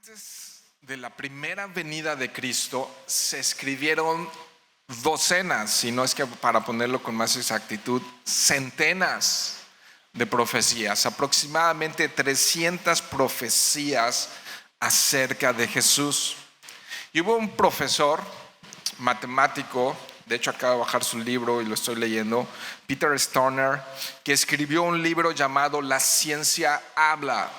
Antes de la primera venida de Cristo se escribieron docenas, si no es que para ponerlo con más exactitud, centenas de profecías, aproximadamente 300 profecías acerca de Jesús. Y hubo un profesor matemático, de hecho acaba de bajar su libro y lo estoy leyendo, Peter Stoner, que escribió un libro llamado La ciencia habla.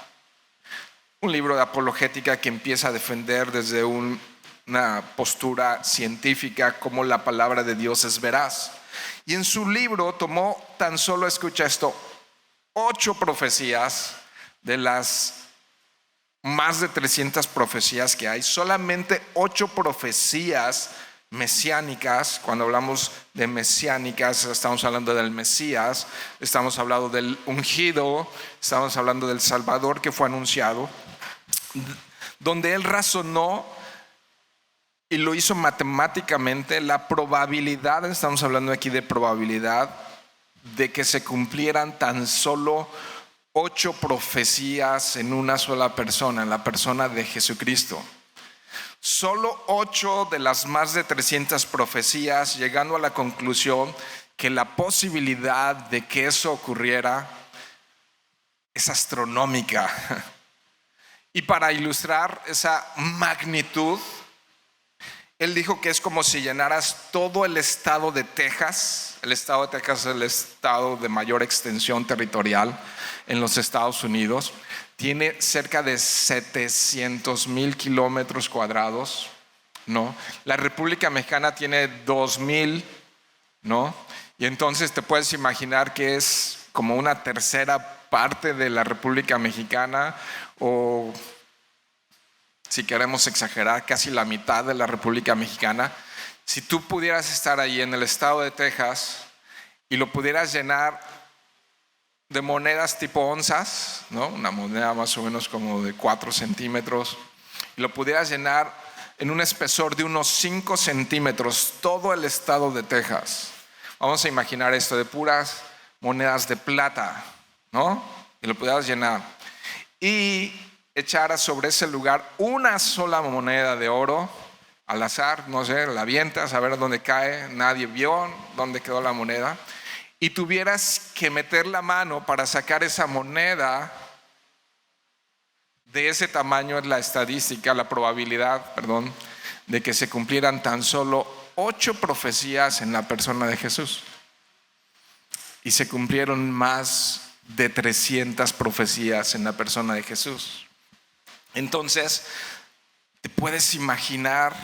Un libro de apologética que empieza a defender desde una postura científica cómo la palabra de Dios es veraz. Y en su libro tomó tan solo, escucha esto, 8 profecías de las más de 300 profecías que hay, solamente 8 profecías mesiánicas. Cuando hablamos de mesiánicas, estamos hablando del Mesías, estamos hablando del ungido, estamos hablando del Salvador que fue anunciado, donde él razonó y lo hizo matemáticamente la probabilidad, estamos hablando aquí de probabilidad, de que se cumplieran tan solo 8 profecías en una sola persona, en la persona de Jesucristo. Solo 8 de las más de 300 profecías, llegando a la conclusión que la posibilidad de que eso ocurriera es astronómica. Y para ilustrar esa magnitud, él dijo que es como si llenaras todo el estado de Texas. El estado de Texas es el estado de mayor extensión territorial en los Estados Unidos. Tiene cerca de 700,000 kilómetros cuadrados, ¿no? La República Mexicana tiene 2,000, ¿no? Y entonces te puedes imaginar que es como una tercera parte de la República Mexicana, o si queremos exagerar, casi la mitad de la República Mexicana. Si tú pudieras estar ahí en el estado de Texas y lo pudieras llenar de monedas tipo onzas, ¿no? Una moneda más o menos como de 4 centímetros, y lo pudieras llenar en un espesor de unos 5 centímetros, todo el estado de Texas. Vamos a imaginar esto, de puras monedas de plata, ¿no? Y lo pudieras llenar y echara sobre ese lugar una sola moneda de oro al azar, no sé, la avientas a ver dónde cae, nadie vio dónde quedó la moneda, y tuvieras que meter la mano para sacar esa moneda de ese tamaño. Es la estadística, la probabilidad, de que se cumplieran tan solo 8 profecías en la persona de Jesús. Y se cumplieron más de 300 profecías en la persona de Jesús. Entonces, te puedes imaginar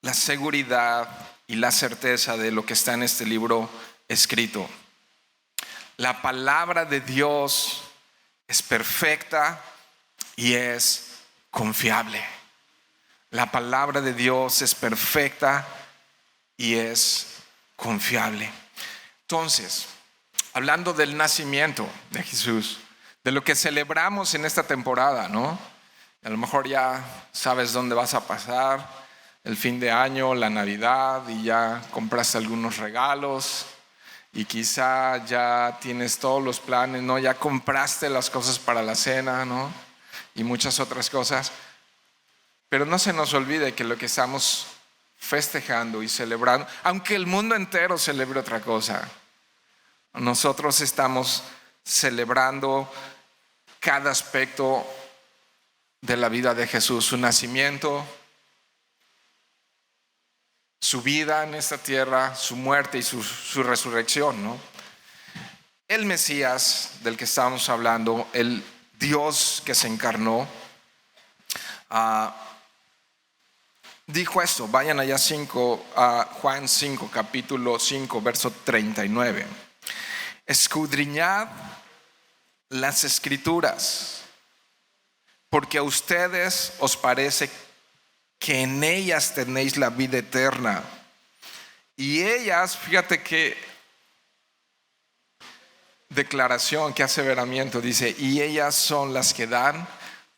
la seguridad y la certeza de lo que está en este libro escrito. La palabra de Dios es perfecta y es confiable. La palabra de Dios es perfecta y es confiable. Entonces, hablando del nacimiento de Jesús, de lo que celebramos en esta temporada, ¿no? A lo mejor ya sabes dónde vas a pasar el fin de año, la Navidad, y ya compraste algunos regalos, y quizá ya tienes todos los planes, ¿no? Ya compraste las cosas para la cena, ¿no? Y muchas otras cosas. Pero no se nos olvide que lo que estamos festejando y celebrando, aunque el mundo entero celebre otra cosa, nosotros estamos celebrando cada aspecto de la vida de Jesús, su nacimiento, su vida en esta tierra, su muerte y su resurrección, ¿no? El Mesías del que estamos hablando, el Dios que se encarnó, dijo esto. Vayan allá a Juan 5, capítulo 5, verso 39. Escudriñad las Escrituras, porque a ustedes os parece que en ellas tenéis la vida eterna. Y ellas, fíjate qué declaración, qué aseveramiento, dice, y ellas son las que dan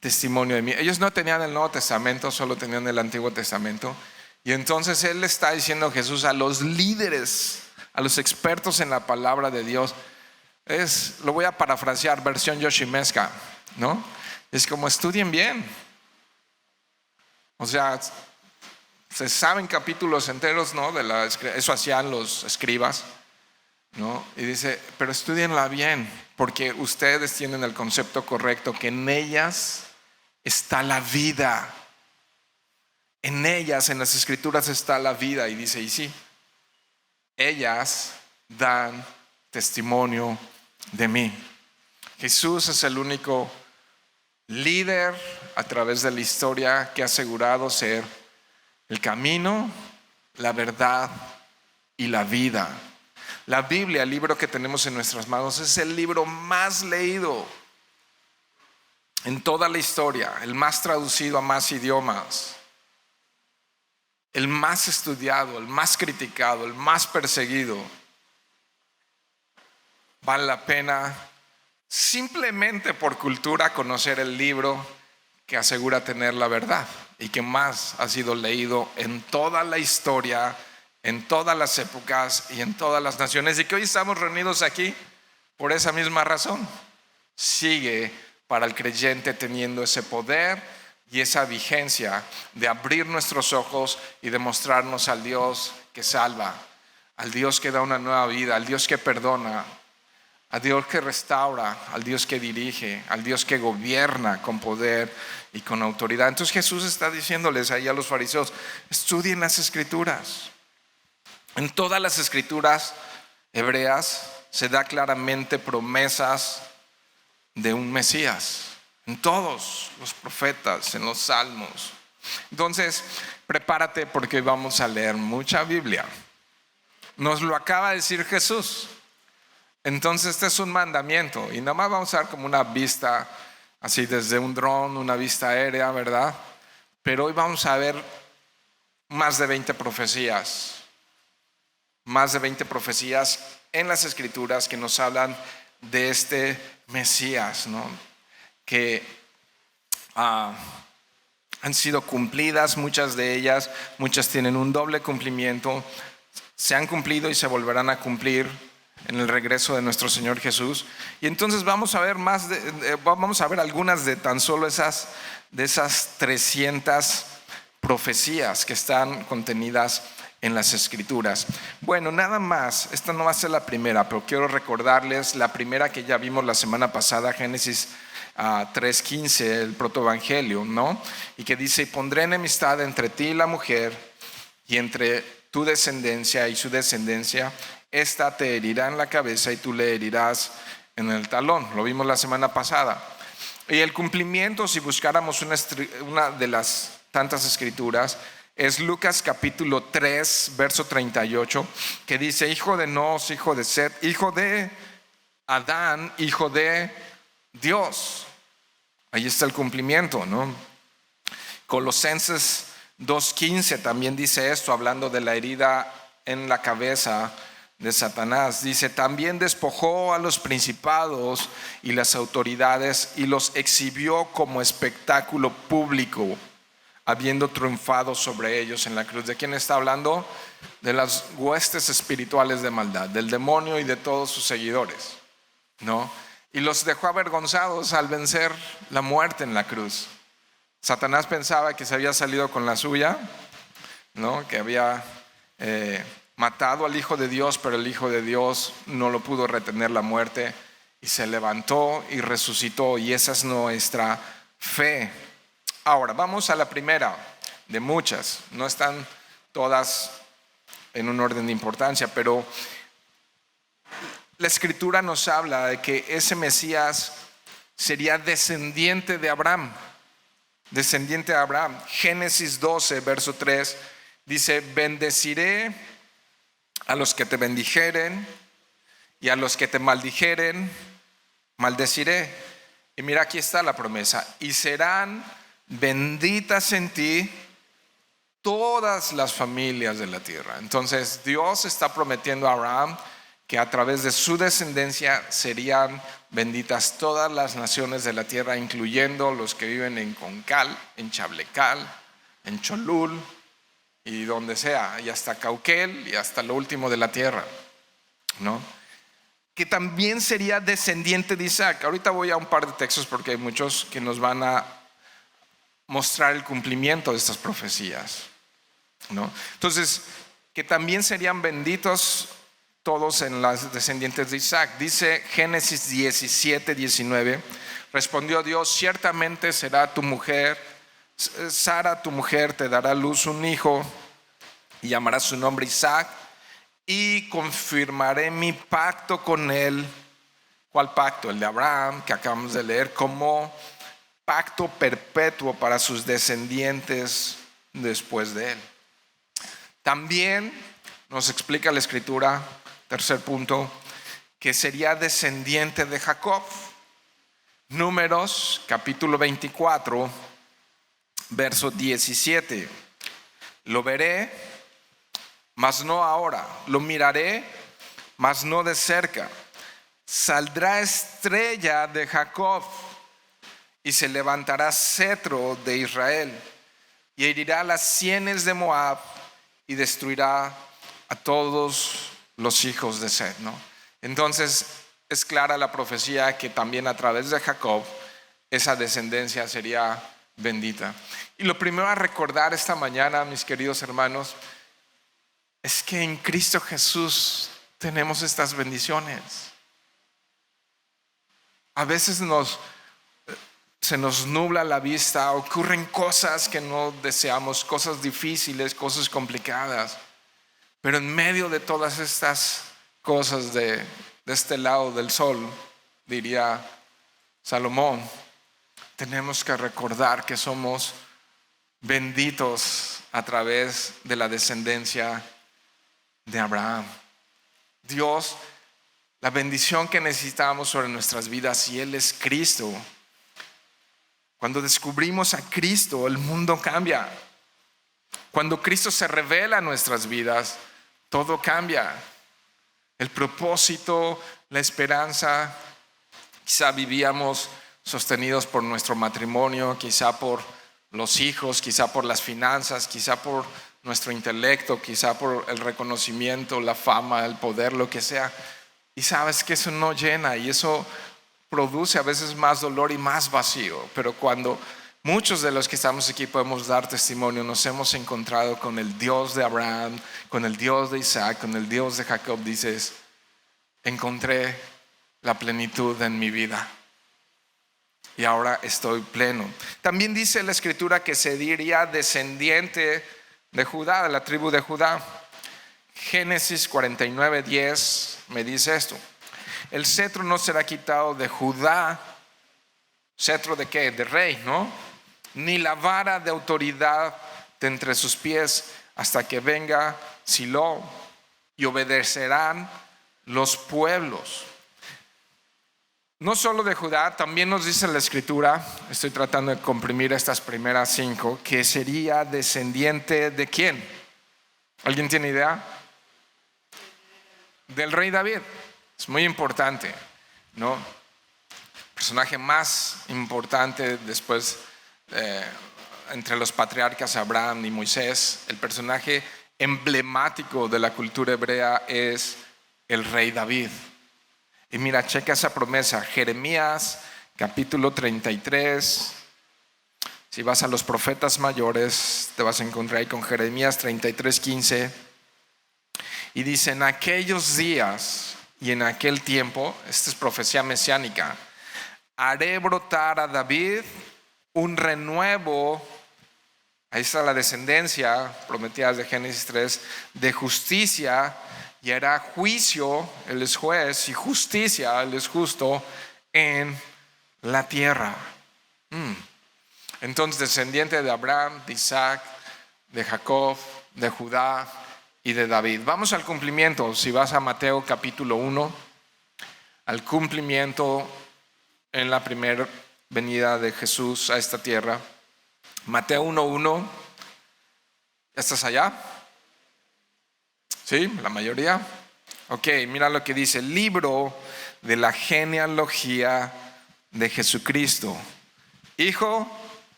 testimonio de mí. Ellos no tenían el Nuevo Testamento, solo tenían el Antiguo Testamento. Y entonces él le está diciendo a Jesús, a los líderes, a los expertos en la palabra de Dios, lo voy a parafrasear, versión Yoshimesca, ¿no? Es como estudien bien, O sea, se saben capítulos enteros, ¿no? Eso hacían los escribas, ¿no? Y dice, pero estudienla bien, porque ustedes tienen el concepto correcto, que en ellas está la vida. En ellas, en las escrituras está la vida. Y dice, y sí, ellas dan testimonio de mí. Jesús es el único líder a través de la historia que ha asegurado ser el camino, la verdad y la vida. La Biblia, el libro que tenemos en nuestras manos, es el libro más leído en toda la historia, el más traducido a más idiomas, el más estudiado, el más criticado, el más perseguido. Vale la pena simplemente por cultura conocer el libro que asegura tener la verdad y que más ha sido leído en toda la historia, en todas las épocas y en todas las naciones, y que hoy estamos reunidos aquí por esa misma razón. Sigue para el creyente teniendo ese poder y esa vigencia de abrir nuestros ojos y de mostrarnos al Dios que salva, al Dios que da una nueva vida, al Dios que perdona, al Dios que restaura, al Dios que dirige, al Dios que gobierna con poder y con autoridad. Entonces Jesús está diciéndoles ahí a los fariseos, estudien las escrituras. En todas las escrituras hebreas se da claramente promesas de un Mesías. En todos los profetas, en los salmos. Entonces, prepárate porque hoy vamos a leer mucha Biblia. Nos lo acaba de decir Jesús. Entonces este es un mandamiento y nada más vamos a dar como una vista así desde un dron, una vista aérea, ¿verdad? Pero hoy vamos a ver más de 20 profecías en las escrituras que nos hablan de este Mesías, ¿no? Que han sido cumplidas, muchas de ellas, muchas tienen un doble cumplimiento, se han cumplido y se volverán a cumplir en el regreso de nuestro Señor Jesús. Y entonces vamos a ver vamos a ver algunas de tan solo esas 300 profecías que están contenidas en las escrituras. Bueno, nada más, esta no va a ser la primera, pero quiero recordarles la primera que ya vimos la semana pasada, Génesis 3:15, el protoevangelio, ¿no? Y que dice, pondré enemistad entre ti y la mujer, y entre tu descendencia y su descendencia. Esta te herirá en la cabeza y tú le herirás en el talón. Lo vimos la semana pasada. Y el cumplimiento, si buscáramos una de las tantas escrituras, es Lucas capítulo 3, verso 38, que dice, hijo de Nos, hijo de Set, hijo de Adán, hijo de Dios. Ahí está el cumplimiento, ¿no? Colosenses 2:15 también dice esto, hablando de la herida en la cabeza de Satanás. Dice, también despojó a los principados y las autoridades y los exhibió como espectáculo público, habiendo triunfado sobre ellos en la cruz. ¿De quién está hablando? De las huestes espirituales de maldad, del demonio y de todos sus seguidores, ¿no? Y los dejó avergonzados al vencer la muerte en la cruz. Satanás pensaba que se había salido con la suya, ¿no? Que había matado al Hijo de Dios, pero el Hijo de Dios no lo pudo retener la muerte y se levantó y resucitó, y esa es nuestra fe. Ahora, vamos a la primera de muchas, no están todas en un orden de importancia, pero la escritura nos habla de que ese Mesías sería descendiente de Abraham. Descendiente de Abraham. Génesis 12, verso 3 dice, bendeciré a los que te bendijeren y a los que te maldijeren, maldeciré. Y mira, aquí está la promesa, y serán benditas en ti todas las familias de la tierra. Entonces Dios está prometiendo a Abraham que a través de su descendencia serían benditas todas las naciones de la tierra, incluyendo los que viven en Concal, en Chablecal, en Cholul y donde sea, y hasta Cauquel y hasta lo último de la tierra, ¿no? Que también sería descendiente de Isaac. Ahorita voy a un par de textos porque hay muchos que nos van a mostrar el cumplimiento de estas profecías, ¿no? Entonces, que también serían benditos todos en las descendientes de Isaac. Dice Génesis 17, 19, respondió Dios: ciertamente será tu mujer, Sara tu mujer, te dará a luz un hijo y llamará su nombre Isaac, y confirmaré mi pacto con él. ¿Cuál pacto? El de Abraham, que acabamos de leer, como pacto perpetuo para sus descendientes después de él. También nos explica la Escritura, tercer punto, que sería descendiente de Jacob. Números capítulo 24, verso 17. Lo veré, mas no ahora. Lo miraré, mas no de cerca. Saldrá estrella de Jacob y se levantará cetro de Israel, y herirá las sienes de Moab y destruirá a todos los hijos de Set, ¿no? Entonces es clara la profecía que también a través de Jacob esa descendencia sería bendita. Y lo primero a recordar esta mañana, mis queridos hermanos, es que en Cristo Jesús tenemos estas bendiciones. A veces se nos nubla la vista, ocurren cosas que no deseamos, cosas difíciles, cosas complicadas. Pero en medio de todas estas cosas de este lado del sol, diría Salomón, tenemos que recordar que somos benditos a través de la descendencia de Abraham. Dios, la bendición que necesitamos sobre nuestras vidas, y Él es Cristo. Cuando descubrimos a Cristo, el mundo cambia. Cuando Cristo se revela en nuestras vidas, todo cambia. El propósito, la esperanza. Quizá vivíamos sostenidos por nuestro matrimonio, quizá por los hijos, quizá por las finanzas, quizá por nuestro intelecto, quizá por el reconocimiento, la fama, el poder, lo que sea. Y sabes que eso no llena, y eso produce a veces más dolor y más vacío. Pero cuando muchos de los que estamos aquí podemos dar testimonio, nos hemos encontrado con el Dios de Abraham, con el Dios de Isaac, con el Dios de Jacob, dices: encontré la plenitud en mi vida y ahora estoy pleno. También dice la Escritura que se diría descendiente de Judá, de la tribu de Judá. Génesis 49, 10 me dice esto: el cetro no será quitado de Judá. ¿Cetro de qué? De rey, ¿no? Ni la vara de autoridad de entre sus pies, hasta que venga Silo, y obedecerán los pueblos. No solo de Judá, también nos dice la Escritura, estoy tratando de comprimir estas primeras 5, que sería descendiente ¿de quién? ¿Alguien tiene idea? Del rey David. Es muy importante, ¿no? El personaje más importante después, entre los patriarcas Abraham y Moisés, el personaje emblemático de la cultura hebrea es el rey David. Y mira, checa esa promesa, Jeremías capítulo 33. Si vas a los profetas mayores, te vas a encontrar ahí con Jeremías 33, 15. Y dice: en aquellos días y en aquel tiempo, esta es profecía mesiánica, haré brotar a David un renuevo. Ahí está la descendencia prometida de Génesis 3, de justicia, y hará juicio, Él es juez, y justicia, Él es justo, en la tierra. Entonces, descendiente de Abraham, de Isaac, de Jacob, de Judá y de David. Vamos al cumplimiento. Si vas a Mateo capítulo 1, al cumplimiento en la primera venida de Jesús a esta tierra. Mateo 1:1. ¿Estás allá? ¿Sí? ¿La mayoría? Ok, mira lo que dice: el libro de la genealogía de Jesucristo, hijo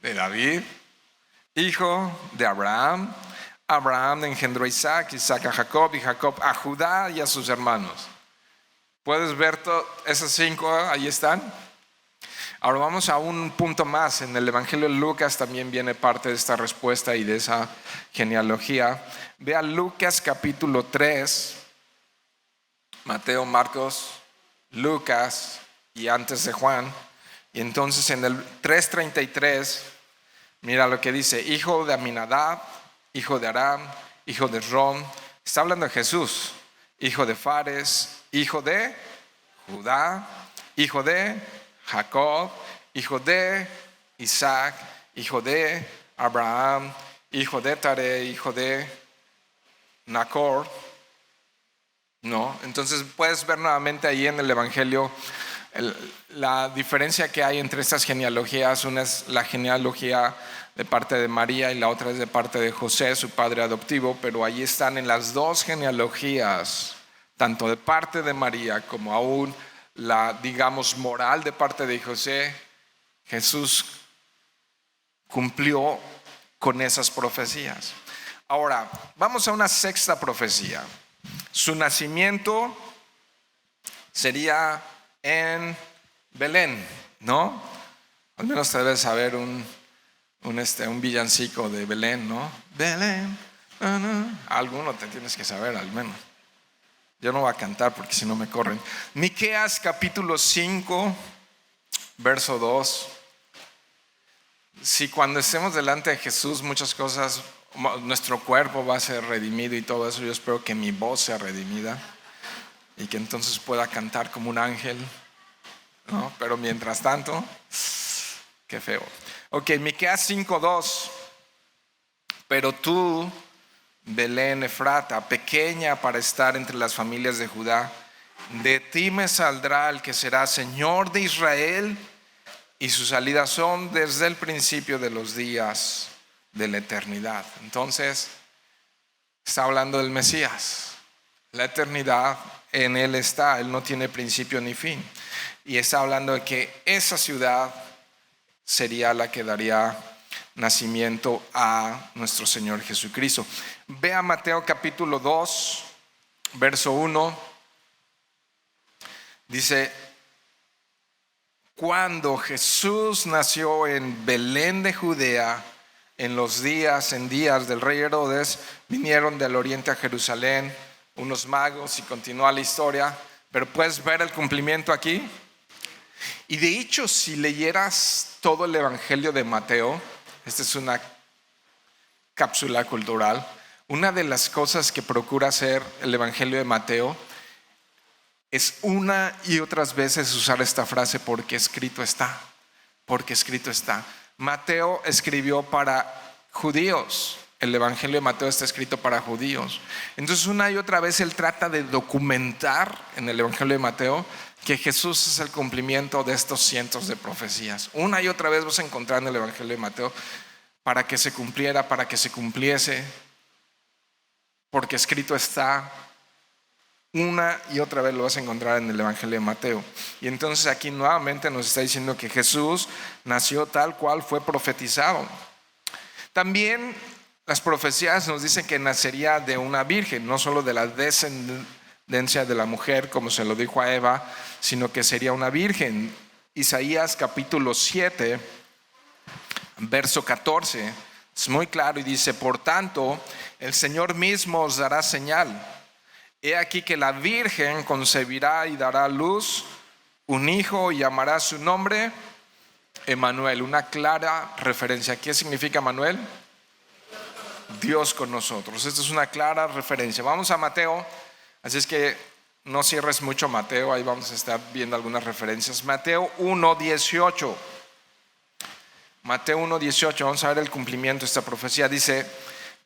de David, hijo de Abraham. Abraham engendró a Isaac, Isaac a Jacob, y Jacob a Judá y a sus hermanos. ¿Puedes ver esas 5? Ahí están. Ahora vamos a un punto más. En el Evangelio de Lucas también viene parte de esta respuesta y de esa genealogía. Vea Lucas capítulo 3, Mateo, Marcos, Lucas y antes de Juan. Y entonces en el 3:33, mira lo que dice: hijo de Aminadab, hijo de Aram, hijo de Rom. Está hablando de Jesús. Hijo de Fares, hijo de Judá, hijo de Jacob, hijo de Isaac, hijo de Abraham, hijo de Tare, hijo de Nacor. No, entonces puedes ver nuevamente ahí en el Evangelio la diferencia que hay entre estas genealogías. Una es la genealogía de parte de María y la otra es de parte de José, su padre adoptivo, pero ahí están en las dos genealogías, tanto de parte de María como aún la, digamos, moral de parte de José. Jesús cumplió con esas profecías. Ahora, vamos a una sexta profecía. Su nacimiento sería en Belén, ¿no? Al menos te debes saber un villancico de Belén, ¿no? Belén, alguno te tienes que saber al menos. Yo no voy a cantar porque si no me corren. Miqueas capítulo 5, verso 2. Si cuando estemos delante de Jesús muchas cosas, nuestro cuerpo va a ser redimido y todo eso, yo espero que mi voz sea redimida y que entonces pueda cantar como un ángel, ¿no? Pero mientras tanto, qué feo. Ok, Miqueas 5:2. Pero tú, Belén Efrata, pequeña para estar entre las familias de Judá, de ti me saldrá el que será Señor de Israel, y sus salidas son desde el principio de los días de la eternidad. Entonces, está hablando del Mesías. La eternidad en Él está, Él no tiene principio ni fin. Y está hablando de que esa ciudad sería la que daría nacimiento a nuestro Señor Jesucristo. Vea Mateo capítulo 2, verso 1. Dice: cuando Jesús nació en Belén de Judea, en días del rey Herodes, vinieron del oriente a Jerusalén unos magos, y continúa la historia, pero puedes ver el cumplimiento aquí. Y de hecho, si leyeras todo el Evangelio de Mateo, esta es una cápsula cultural, una de las cosas que procura hacer el Evangelio de Mateo es una y otras veces usar esta frase: porque escrito está, porque escrito está. Mateo escribió para judíos, el Evangelio de Mateo está escrito para judíos. Entonces una y otra vez él trata de documentar en el Evangelio de Mateo que Jesús es el cumplimiento de estos cientos de profecías. Una y otra vez vas a encontrar en el Evangelio de Mateo: para que se cumpliera, para que se cumpliese, porque escrito está. Una y otra vez lo vas a encontrar en el Evangelio de Mateo. Y entonces aquí nuevamente nos está diciendo que Jesús nació tal cual fue profetizado. También las profecías nos dicen que nacería de una virgen, no solo de la descendencia de la mujer, como se lo dijo a Eva, sino que sería una virgen. Isaías capítulo 7, verso 14, es muy claro y dice: por tanto, el Señor mismo os dará señal. He aquí que la virgen concebirá y dará a luz un hijo y llamará su nombre Emmanuel. Una clara referencia. ¿Qué significa Emmanuel? Dios con nosotros. Esta es una clara referencia. Vamos a Mateo, así es que no cierres mucho Mateo, ahí vamos a estar viendo algunas referencias. Mateo 1:18. Mateo 1:18, vamos a ver el cumplimiento de esta profecía. Dice: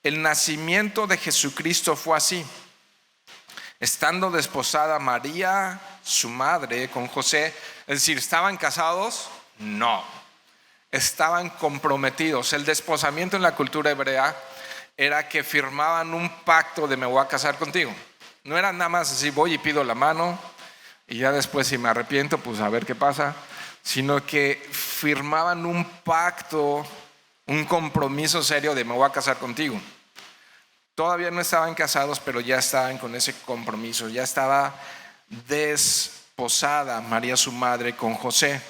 el nacimiento de Jesucristo fue así. Estando desposada María, su madre, con José. Es decir, ¿estaban casados? No, estaban comprometidos. El desposamiento en la cultura hebrea era que firmaban un pacto de: me voy a casar contigo. No era nada más así, voy y pido la mano y ya después, si me arrepiento, pues a ver qué pasa. Sino que firmaban un pacto, un compromiso serio de: me voy a casar contigo. Todavía no estaban casados, pero ya estaban con ese compromiso. Ya estaba desposada María, su madre, con José.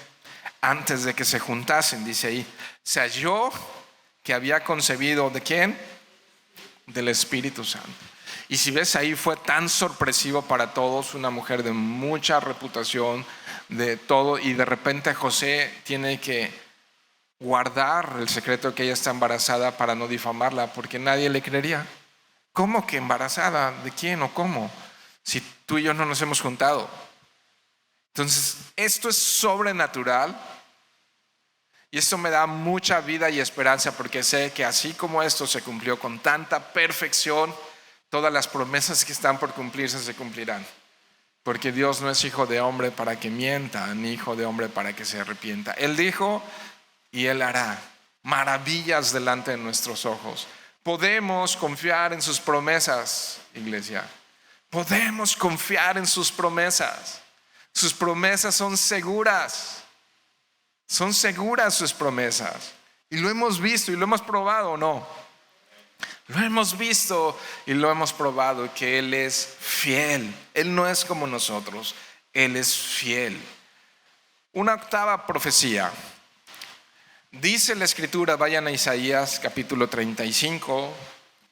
antes de que se juntasen, dice ahí. Se halló que había concebido, ¿de quién? Del Espíritu Santo. Y si ves ahí, fue tan sorpresivo para todos, una mujer de mucha reputación, de todo, y de repente José tiene que guardar el secreto de que ella está embarazada para no difamarla, porque nadie le creería. ¿Cómo que embarazada? ¿De quién o cómo? Si tú y yo no nos hemos juntado. Entonces, esto es sobrenatural. Y esto me da mucha vida y esperanza, porque sé que así como esto se cumplió con tanta perfección, todas las promesas que están por cumplirse se cumplirán. Porque Dios no es hijo de hombre para que mienta, ni hijo de hombre para que se arrepienta. Él dijo y Él hará maravillas delante de nuestros ojos. Podemos confiar en sus promesas, iglesia. Podemos confiar en sus promesas. Sus promesas son seguras. Son seguras sus promesas. Y lo hemos visto y lo hemos probado, ¿o no? Lo hemos visto y lo hemos probado, que Él es fiel. Él no es como nosotros. Él es fiel. Una octava profecía. Dice la Escritura, vayan a Isaías capítulo 35,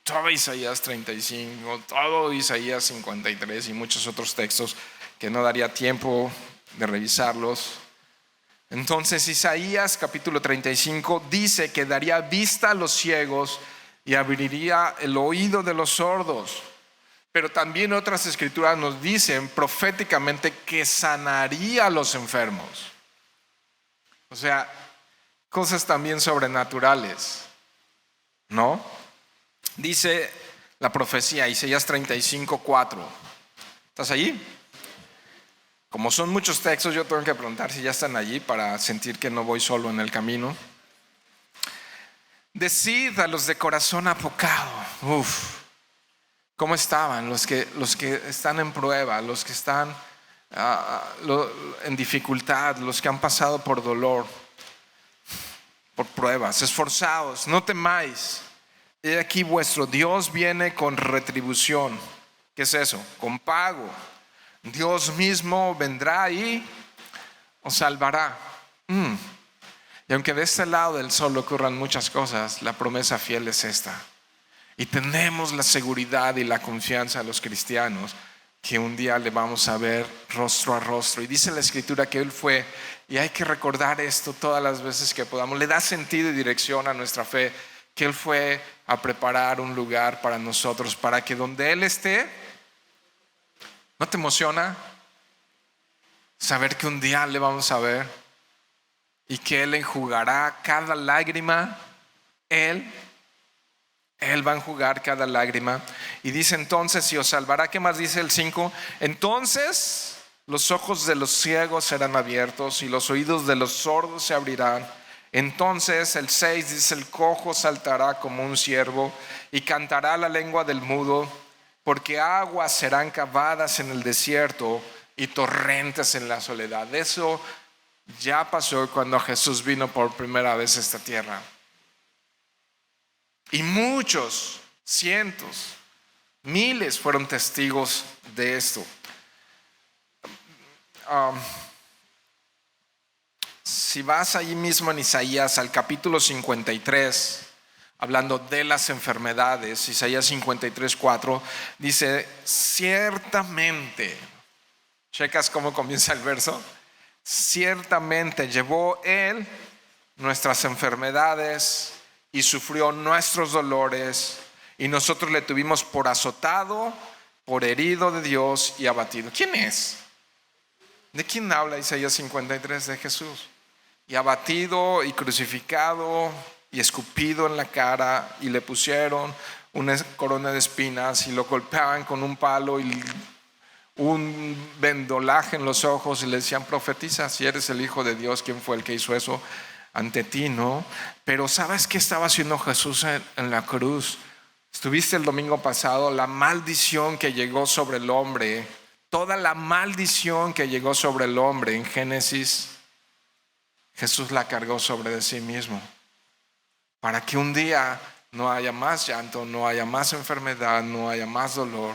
todo Isaías 35, todo Isaías 53 y muchos otros textos que no daría tiempo de revisarlos. Entonces Isaías capítulo 35 dice que daría vista a los ciegos y abriría el oído de los sordos. Pero también otras escrituras nos dicen proféticamente que sanaría a los enfermos. O sea, cosas también sobrenaturales, ¿no? Dice la profecía, Isaías 35:4. ¿Estás allí? Como son muchos textos, yo tengo que preguntar si ya están allí para sentir que no voy solo en el camino. Decid a los de corazón apocado. ¿Cómo estaban? Los que están en prueba, los que están en dificultad, los que han pasado por dolor, por pruebas. Esforzaos, no temáis. He aquí vuestro Dios viene con retribución. ¿Qué es eso? Con pago. Dios mismo vendrá y os salvará. Y aunque de este lado del sol ocurran muchas cosas, la promesa fiel es esta. Y tenemos la seguridad y la confianza a los cristianos que un día le vamos a ver rostro a rostro. Y dice la Escritura que Él fue, y hay que recordar esto todas las veces que podamos. Le da sentido y dirección a nuestra fe, que Él fue a preparar un lugar para nosotros, para que donde Él esté, ¿no te emociona saber que un día le vamos a ver y que Él enjugará cada lágrima? Él va a enjugar cada lágrima. Y dice entonces, y os salvará. ¿Qué más dice el 5? Entonces los ojos de los ciegos serán abiertos y los oídos de los sordos se abrirán. Entonces el 6 dice, el cojo saltará como un ciervo y cantará la lengua del mudo, porque aguas serán cavadas en el desierto y torrentes en la soledad. Eso ya pasó cuando Jesús vino por primera vez a esta tierra. Y muchos, cientos, miles fueron testigos de esto. Si vas allí mismo en Isaías al capítulo 53, hablando de las enfermedades, Isaías 53:4, dice, ciertamente, ¿checas cómo comienza el verso? Ciertamente llevó Él nuestras enfermedades y sufrió nuestros dolores, y nosotros le tuvimos por azotado, por herido de Dios y abatido. ¿Quién es? ¿De quién habla Isaías 53? De Jesús. Y abatido y crucificado y escupido en la cara, y le pusieron una corona de espinas y lo golpeaban con un palo y un vendolaje en los ojos, y le decían, profetiza si eres el Hijo de Dios. ¿Quién fue el que hizo eso ante ti, no? Pero ¿sabes qué estaba haciendo Jesús en la cruz? Estuviste el domingo pasado, la maldición que llegó sobre el hombre, toda la maldición que llegó sobre el hombre en Génesis, Jesús la cargó sobre de sí mismo, para que un día no haya más llanto, no haya más enfermedad, no haya más dolor.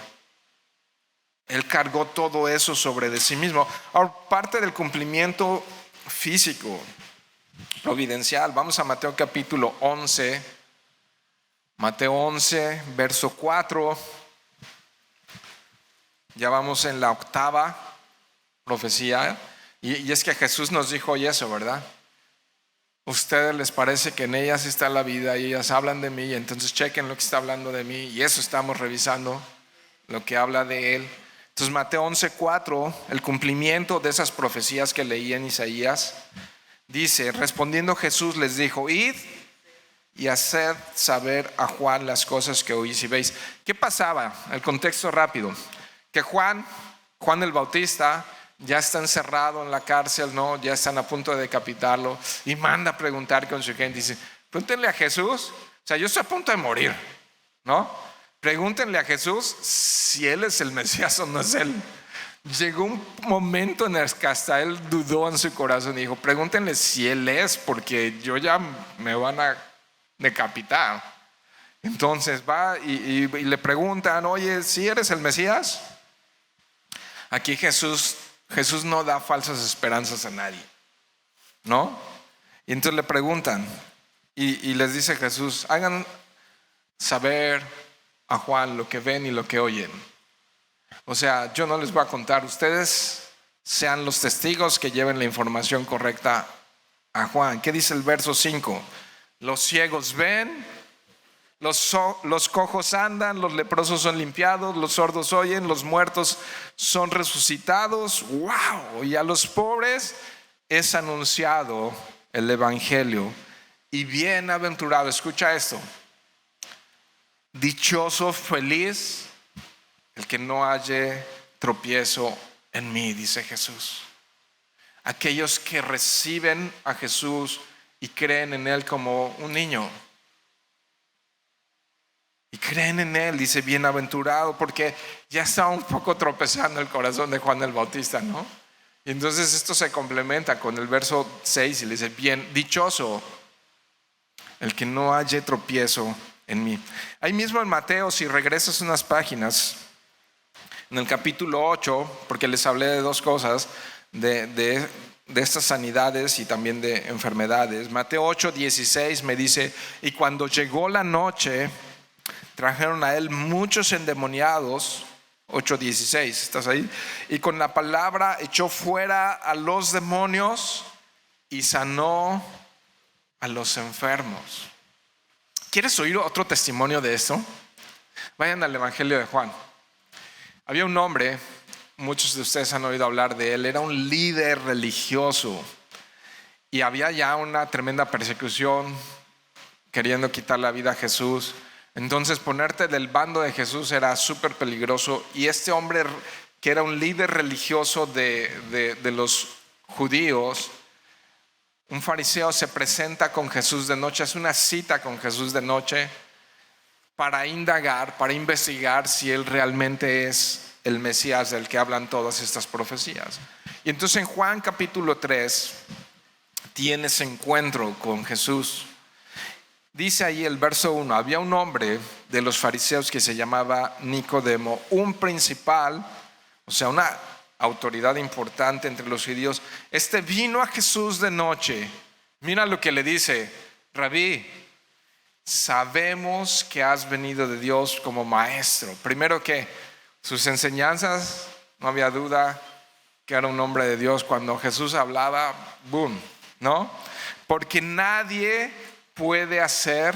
Él cargó todo eso sobre de sí mismo. Ahora, parte del cumplimiento físico providencial. Vamos a Mateo capítulo 11. Mateo 11, verso 4. Ya vamos en la octava profecía. Y es que Jesús nos dijo hoy eso, ¿verdad? Ustedes les parece que en ellas está la vida y ellas hablan de mí, y entonces chequen lo que está hablando de mí, y eso estamos revisando, lo que habla de él. Entonces Mateo 11:4, el cumplimiento de esas profecías que leí en Isaías, dice: respondiendo Jesús les dijo: id y haced saber a Juan las cosas que oís y veis. ¿Qué pasaba? El contexto rápido, que Juan el Bautista ya está encerrado en la cárcel, ¿no? Ya están a punto de decapitarlo, y manda a preguntar con su gente. Dice: pregúntenle a Jesús, o sea, yo estoy a punto de morir, ¿no? Pregúntenle a Jesús si él es el Mesías o no es él. Llegó un momento en el que hasta él dudó en su corazón y dijo: pregúntenle si él es, porque yo ya me van a decapitar. Entonces va y le preguntan: oye, ¿si eres el Mesías? Aquí Jesús no da falsas esperanzas a nadie, ¿no? Y entonces le preguntan y les dice Jesús: hagan saber a Juan lo que ven y lo que oyen. O sea, yo no les voy a contar, ustedes sean los testigos que lleven la información correcta a Juan. ¿Qué dice el verso 5? Los ciegos ven, los cojos andan, los leprosos son limpiados, los sordos oyen, los muertos son resucitados. ¡Wow! Y a los pobres es anunciado el evangelio. Y bienaventurado, escucha esto: dichoso, feliz el que no halle tropiezo en mí, dice Jesús. Aquellos que reciben a Jesús y creen en él como un niño, y creen en él, dice bienaventurado, porque ya está un poco tropezando el corazón de Juan el Bautista, ¿no? Y entonces esto se complementa con el verso 6 y le dice: bien, dichoso el que no halle tropiezo en mí. Ahí mismo en Mateo, si regresas unas páginas, en el capítulo 8, porque les hablé de dos cosas, de estas sanidades y también de enfermedades. Mateo 8:16 me dice: y cuando llegó la noche, trajeron a él muchos endemoniados. 8:16, ¿estás ahí? Y con la palabra echó fuera a los demonios y sanó a los enfermos. ¿Quieres oír otro testimonio de esto? Vayan al Evangelio de Juan. Había un hombre, muchos de ustedes han oído hablar de él, era un líder religioso y había ya una tremenda persecución queriendo quitar la vida a Jesús. Entonces ponerte del bando de Jesús era súper peligroso, y este hombre, que era un líder religioso de los judíos, un fariseo, se presenta con Jesús de noche, hace una cita con Jesús de noche para indagar, para investigar si él realmente es el Mesías del que hablan todas estas profecías. Y entonces en Juan capítulo 3 tiene ese encuentro con Jesús. Dice ahí el verso 1: había un hombre de los fariseos que se llamaba Nicodemo, un principal, o sea, una autoridad importante entre los judíos. Este vino a Jesús de noche. Mira lo que le dice: Rabí, sabemos que has venido de Dios como maestro. Primero, que sus enseñanzas, no había duda que era un hombre de Dios. Cuando Jesús hablaba, boom, ¿no? Porque nadie puede hacer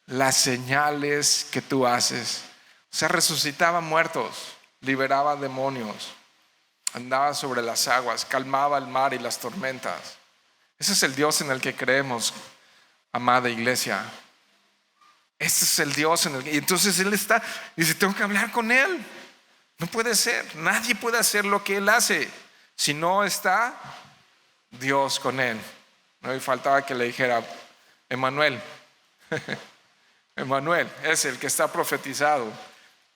las señales que tú haces. O sea, resucitaba muertos, liberaba demonios, andaba sobre las aguas, calmaba el mar y las tormentas. Ese es el Dios en el que creemos, amada iglesia. Este es el Dios en el que... Y entonces él está, dice: tengo que hablar con él. No puede ser, nadie puede hacer lo que él hace si no está Dios con él, ¿no? Y faltaba que le dijera: Emanuel, Emanuel es el que está profetizado,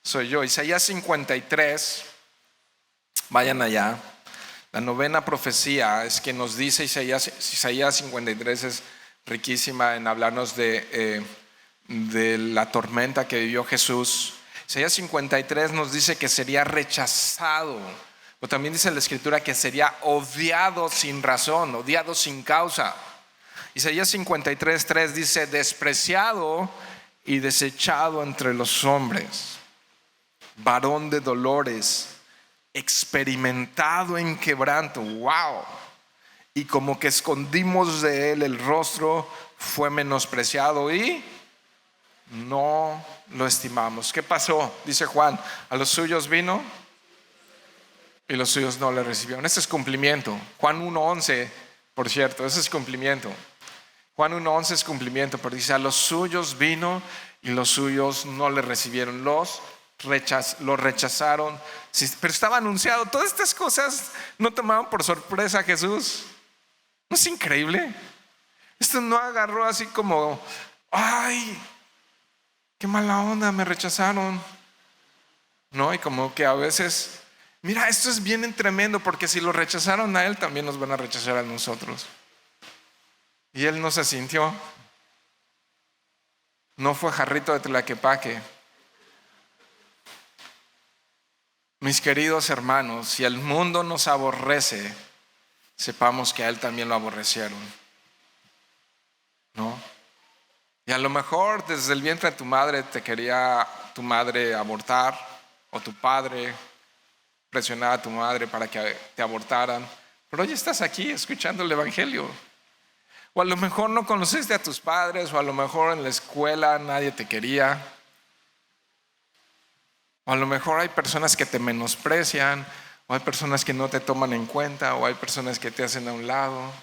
soy yo. Isaías 53, vayan allá. La novena profecía es que nos dice Isaías 53, es riquísima en hablarnos de la tormenta que vivió Jesús. Isaías 53 nos dice que sería rechazado, pero también dice la escritura que sería odiado sin razón, odiado sin causa. Isaías 53:3 dice: despreciado y desechado entre los hombres, varón de dolores, experimentado en quebranto. Wow. Y como que escondimos de él el rostro, fue menospreciado y no lo estimamos. ¿Qué pasó? Dice Juan: a los suyos vino y los suyos no le recibieron. Ese es cumplimiento. Juan 1:11, por cierto, ese es cumplimiento. Juan 1:11 es cumplimiento, pero dice: a los suyos vino y los suyos no le recibieron, lo rechazaron. Sí, pero estaba anunciado. Todas estas cosas no tomaban por sorpresa a Jesús. ¿No es increíble? Esto no agarró así como: ay, qué mala onda, me rechazaron. No, y como que a veces, mira, esto es bien tremendo, porque si lo rechazaron a él, también nos van a rechazar a nosotros. Y él no se sintió. No fue jarrito de Tlaquepaque. Mis queridos hermanos, si el mundo nos aborrece, sepamos que a él también lo aborrecieron, ¿no? Y a lo mejor desde el vientre de tu madre te quería tu madre abortar, o tu padre presionaba a tu madre para que te abortaran, pero hoy estás aquí escuchando el evangelio. O a lo mejor no conociste a tus padres, o a lo mejor en la escuela nadie te quería, o a lo mejor hay personas que te menosprecian, o hay personas que no te toman en cuenta, o hay personas que te hacen a un lado.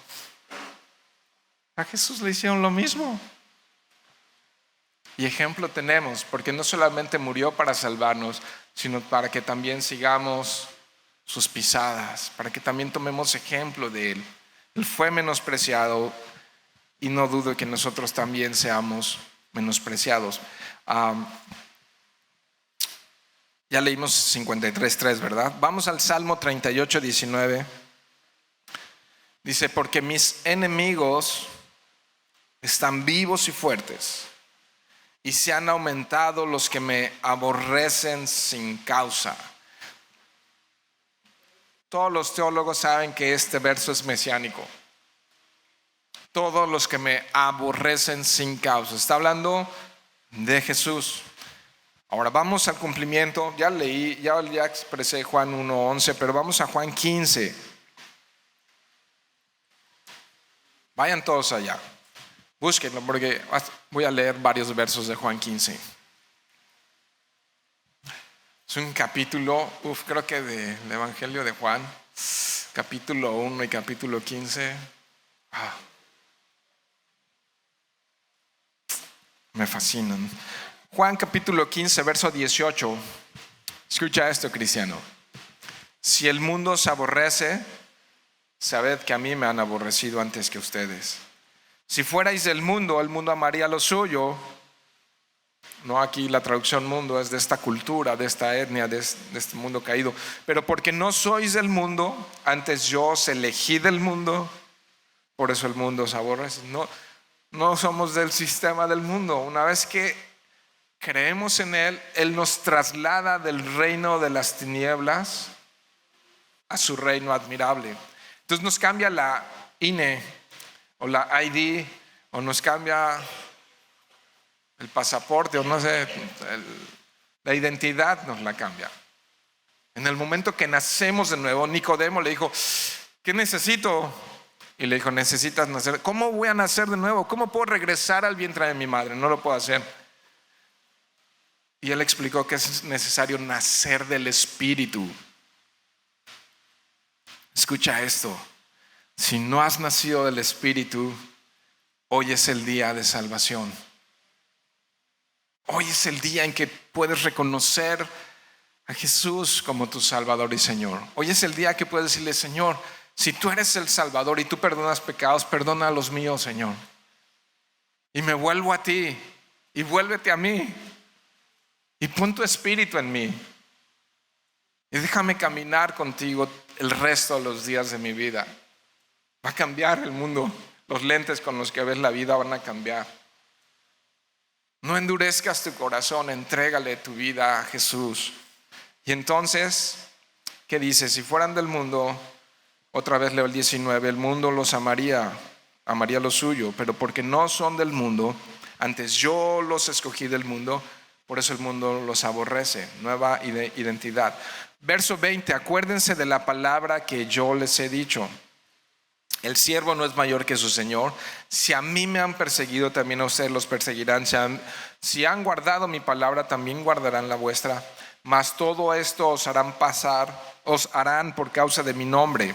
A Jesús le hicieron lo mismo. Y ejemplo tenemos, porque no solamente murió para salvarnos, sino para que también sigamos sus pisadas, para que también tomemos ejemplo de él. Él fue menospreciado, y no dudo que nosotros también seamos menospreciados. Ya leímos 53:3, ¿verdad? Vamos al Salmo 38:19. Dice: porque mis enemigos están vivos y fuertes, y se han aumentado los que me aborrecen sin causa. Todos los teólogos saben que este verso es mesiánico. Todos los que me aborrecen sin causa. Está hablando de Jesús. Ahora vamos al cumplimiento. Ya leí, ya expresé Juan 1:11, pero vamos a Juan 15. Vayan todos allá. Búsquenlo, porque voy a leer varios versos de Juan 15. Es un capítulo, creo que del Evangelio de Juan, capítulo 1 y capítulo 15. Me fascinan. Juan capítulo 15, verso 18. Escucha esto, cristiano. Si el mundo os aborrece, sabed que a mí me han aborrecido antes que ustedes. Si fuerais del mundo, el mundo amaría lo suyo. No, aquí la traducción mundo es de esta cultura, de esta etnia, de este mundo caído. Pero porque no sois del mundo, antes yo os elegí del mundo, por eso el mundo os aborrece. No somos del sistema del mundo. Una vez que creemos en él, él nos traslada del reino de las tinieblas a su reino admirable. Entonces nos cambia la INE o la ID, o nos cambia el pasaporte, o no sé, la identidad nos la cambia. En el momento que nacemos de nuevo, Nicodemo le dijo: ¿qué necesito? Y le dijo: necesitas nacer. ¿Cómo voy a nacer de nuevo? ¿Cómo puedo regresar al vientre de mi madre? No lo puedo hacer. Y él explicó que es necesario nacer del Espíritu. Escucha esto: si no has nacido del Espíritu, hoy es el día de salvación. Hoy es el día en que puedes reconocer a Jesús como tu Salvador y Señor. Hoy es el día que puedes decirle: Señor, si tú eres el Salvador y tú perdonas pecados, perdona los míos, Señor. Y me vuelvo a ti, y vuélvete a mí, y pon tu Espíritu en mí, y déjame caminar contigo el resto de los días de mi vida. Va a cambiar el mundo. Los lentes con los que ves la vida van a cambiar. No endurezcas tu corazón, entrégale tu vida a Jesús. Y entonces, ¿qué dice? Si fueran del mundo, otra vez leo el 19, el mundo los amaría amaría lo suyo, pero porque no son del mundo, antes yo los escogí del mundo, por eso el mundo los aborrece. Nueva identidad. Verso 20, acuérdense de la palabra que yo les he dicho. El siervo no es mayor que su Señor. Si a mí me han perseguido, también a ustedes los perseguirán. Si han guardado mi palabra, también guardarán la vuestra. Mas todo esto os harán por causa de mi nombre,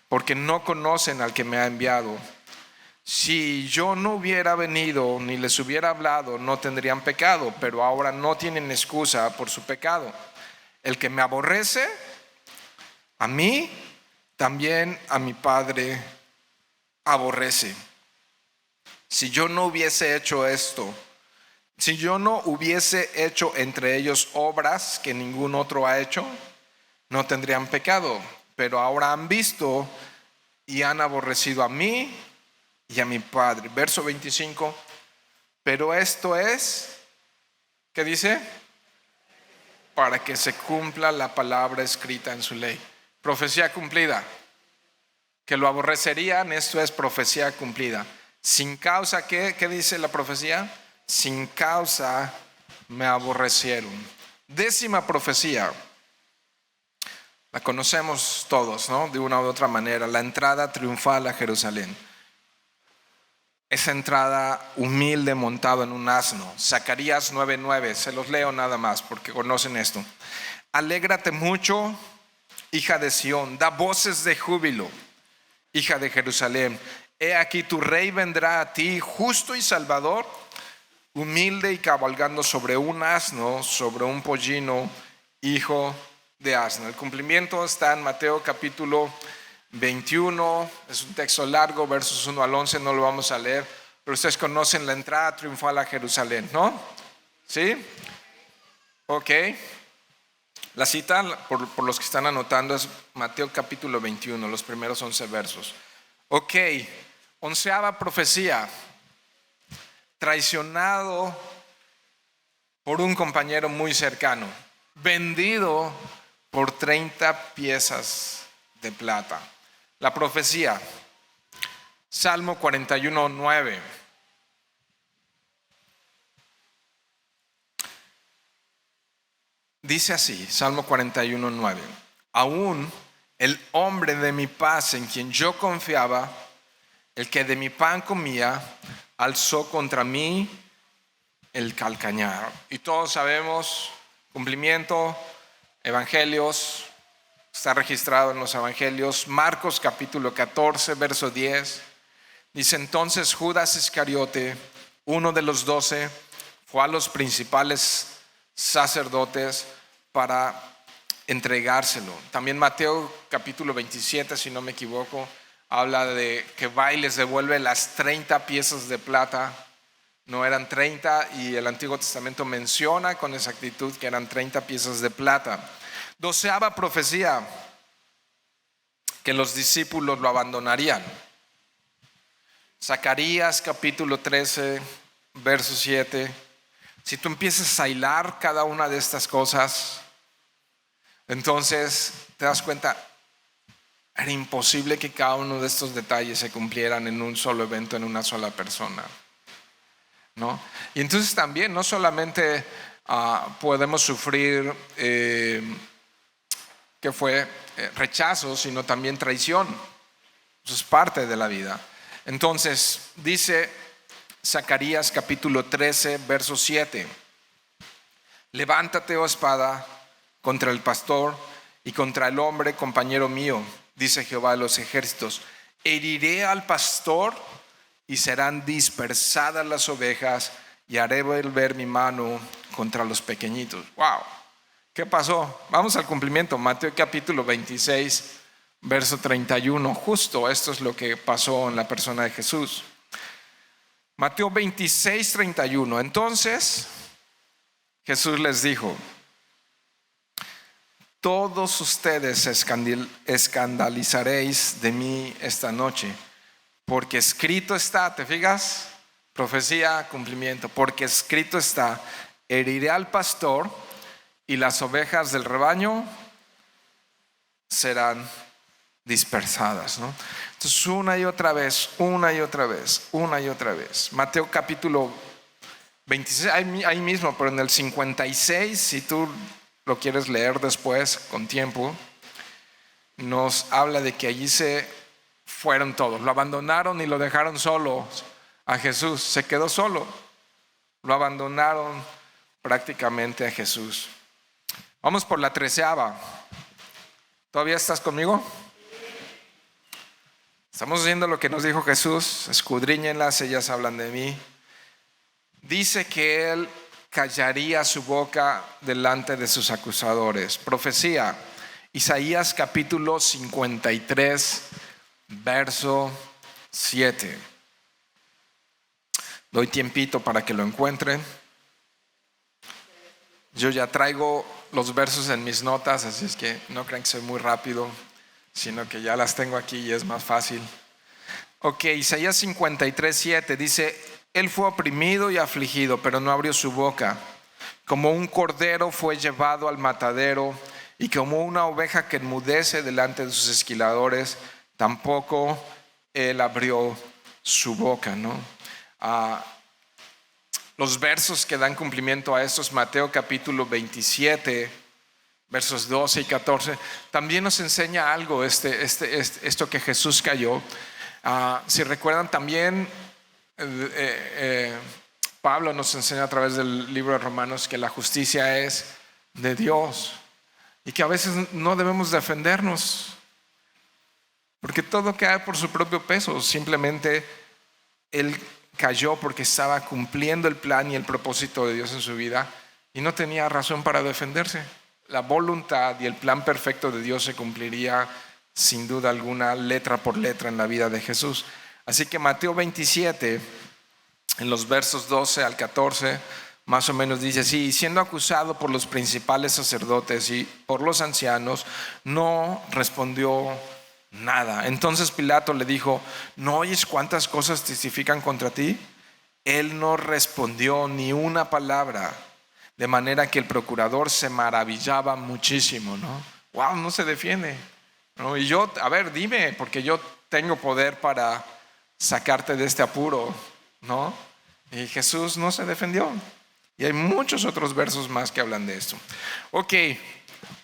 porque no conocen al que me ha enviado. Si yo no hubiera venido ni les hubiera hablado, no tendrían pecado, pero ahora no tienen excusa por su pecado. El que me aborrece, a mí, también a mi Padre aborrece. Si yo no hubiese hecho esto, si yo no hubiese hecho entre ellos obras que ningún otro ha hecho, no tendrían pecado. Pero ahora han visto y han aborrecido a mí y a mi Padre. Verso 25. Pero esto es, ¿qué dice? Para que se cumpla la palabra escrita en su ley. Profecía cumplida. Que lo aborrecerían, esto es profecía cumplida. Sin causa, ¿qué dice la profecía? Sin causa me aborrecieron. 10ª profecía. La conocemos todos, ¿no? De una u otra manera. La entrada triunfal a Jerusalén. Esa entrada humilde montado en un asno. Zacarías 9:9. Se los leo nada más porque conocen esto. Alégrate mucho, hija de Sión. Da voces de júbilo, hija de Jerusalén. He aquí tu rey vendrá a ti, justo y salvador, humilde y cabalgando sobre un asno, sobre un pollino, hijo de asno. El cumplimiento está en Mateo capítulo 21. Es un texto largo, versos 1 al 11, no lo vamos a leer, pero ustedes conocen la entrada triunfal a Jerusalén, ¿no? ¿Sí? Ok. La cita, por los que están anotando, es Mateo capítulo 21, los primeros 11 versos. Ok, 11ª profecía. Traicionado por un compañero muy cercano, vendido por 30 piezas de plata. La profecía, Salmo 41:9. Dice así, Salmo 41:9. Aún el hombre de mi paz en quien yo confiaba, el que de mi pan comía, alzó contra mí el calcañar. Y todos sabemos, cumplimiento, evangelios, está registrado en los evangelios. Marcos capítulo 14, verso 10. Dice: entonces Judas Iscariote, uno de los 12, fue a los principales sacerdotes para entregárselo. También Mateo capítulo 27, si no me equivoco, habla de que va y les devuelve las 30 piezas de plata. No eran 30, y el Antiguo Testamento menciona con exactitud que eran 30 piezas de plata. 12ª profecía, que los discípulos lo abandonarían. Zacarías capítulo 13, verso 7. Si tú empiezas a hilar cada una de estas cosas, entonces te das cuenta, era imposible que cada uno de estos detalles se cumplieran en un solo evento, en una sola persona, ¿no? Y entonces también no solamente podemos sufrir rechazo, sino también traición. Eso es parte de la vida. Entonces dice Zacarías capítulo 13, verso 7: levántate, oh espada, contra el pastor y contra el hombre compañero mío, dice Jehová de los ejércitos. Heriré al pastor y serán dispersadas las ovejas, y haré volver mi mano contra los pequeñitos. Wow, ¿qué pasó? Vamos al cumplimiento. Mateo capítulo 26, verso 31. Justo esto es lo que pasó en la persona de Jesús. Mateo 26, 31. Entonces Jesús les dijo: todos ustedes escandalizaréis de mí esta noche, porque escrito está. ¿Te fijas? Profecía, cumplimiento. Porque escrito está: heriré al pastor y las ovejas del rebaño serán dispersadas, ¿no? Entonces una y otra vez, una y otra vez, una y otra vez. Mateo capítulo 26, ahí mismo, pero en el 56, si tú lo quieres leer después con tiempo, nos habla de que allí se fueron todos, lo abandonaron y lo dejaron solo a Jesús, se quedó solo, lo abandonaron prácticamente a Jesús. Vamos por la 13ª. ¿Todavía estás conmigo? Estamos haciendo lo que nos dijo Jesús: escudriñenlas, ellas hablan de mí. Dice que Él callaría su boca delante de sus acusadores. Profecía, Isaías capítulo 53, verso 7. Doy tiempito para que lo encuentren. Yo ya traigo los versos en mis notas, así es que no crean que soy muy rápido, sino que ya las tengo aquí y es más fácil. Ok, Isaías 53, 7 dice: Él fue oprimido y afligido, pero no abrió su boca. Como un cordero fue llevado al matadero, y como una oveja que enmudece delante de sus esquiladores, tampoco Él abrió su boca, ¿no? Los versos que dan cumplimiento a estos, Mateo capítulo 27, versos 12 y 14, también nos enseña algo, esto que Jesús cayó. Si recuerdan también, Pablo nos enseña a través del libro de Romanos que la justicia es de Dios y que a veces no debemos defendernos porque todo cae por su propio peso. Simplemente Él cayó porque estaba cumpliendo el plan y el propósito de Dios en su vida y no tenía razón para defenderse. La voluntad y el plan perfecto de Dios se cumpliría sin duda alguna, letra por letra, en la vida de Jesús. Así que Mateo 27, en los versos 12 al 14, más o menos dice así: y siendo acusado por los principales sacerdotes y por los ancianos, no respondió nada. Entonces Pilato le dijo: ¿no oyes cuántas cosas testifican contra ti? Él no respondió ni una palabra, de manera que el procurador se maravillaba muchísimo, ¿no? Wow, no se defiende, ¿no? Y yo, a ver, dime, porque yo tengo poder para sacarte de este apuro, ¿no? Y Jesús no se defendió. Y hay muchos otros versos más que hablan de esto. Ok,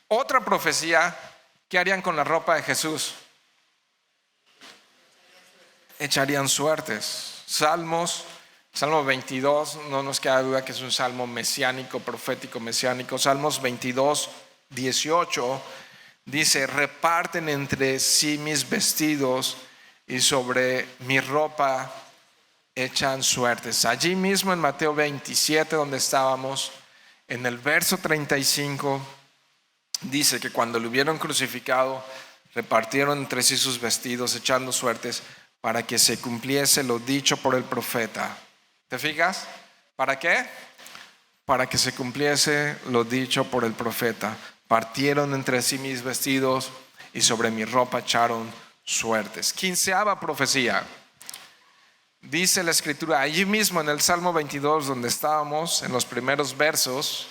otra profecía. ¿Qué harían con la ropa de Jesús? Echarían suertes. Salmo 22, no nos queda duda que es un salmo mesiánico, profético mesiánico. Salmos 22, 18 dice: reparten entre sí mis vestidos y sobre mi ropa echan suertes. Allí mismo en Mateo 27, donde estábamos, en el verso 35, dice que cuando lo hubieron crucificado, repartieron entre sí sus vestidos, echando suertes, para que se cumpliese lo dicho por el profeta. ¿Te fijas? ¿Para qué? Para que se cumpliese lo dicho por el profeta. Partieron entre sí mis vestidos y sobre mi ropa echaron suertes. 15ª profecía. Dice la escritura allí mismo en el Salmo 22, donde estábamos, en los primeros versos,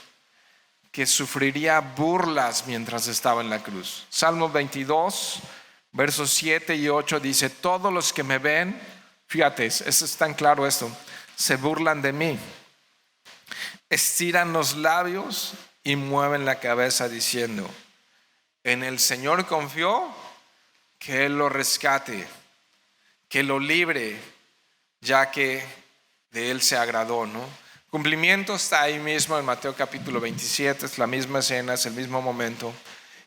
que sufriría burlas mientras estaba en la cruz. Salmo 22, versos 7 y 8 dice: todos los que me ven, fíjate, es tan claro esto, se burlan de mí, estiran los labios y mueven la cabeza diciendo: en el Señor confió, que Él lo rescate, que lo libre, ya que de Él se agradó, ¿no? Cumplimiento está ahí mismo en Mateo capítulo 27, es la misma escena, es el mismo momento.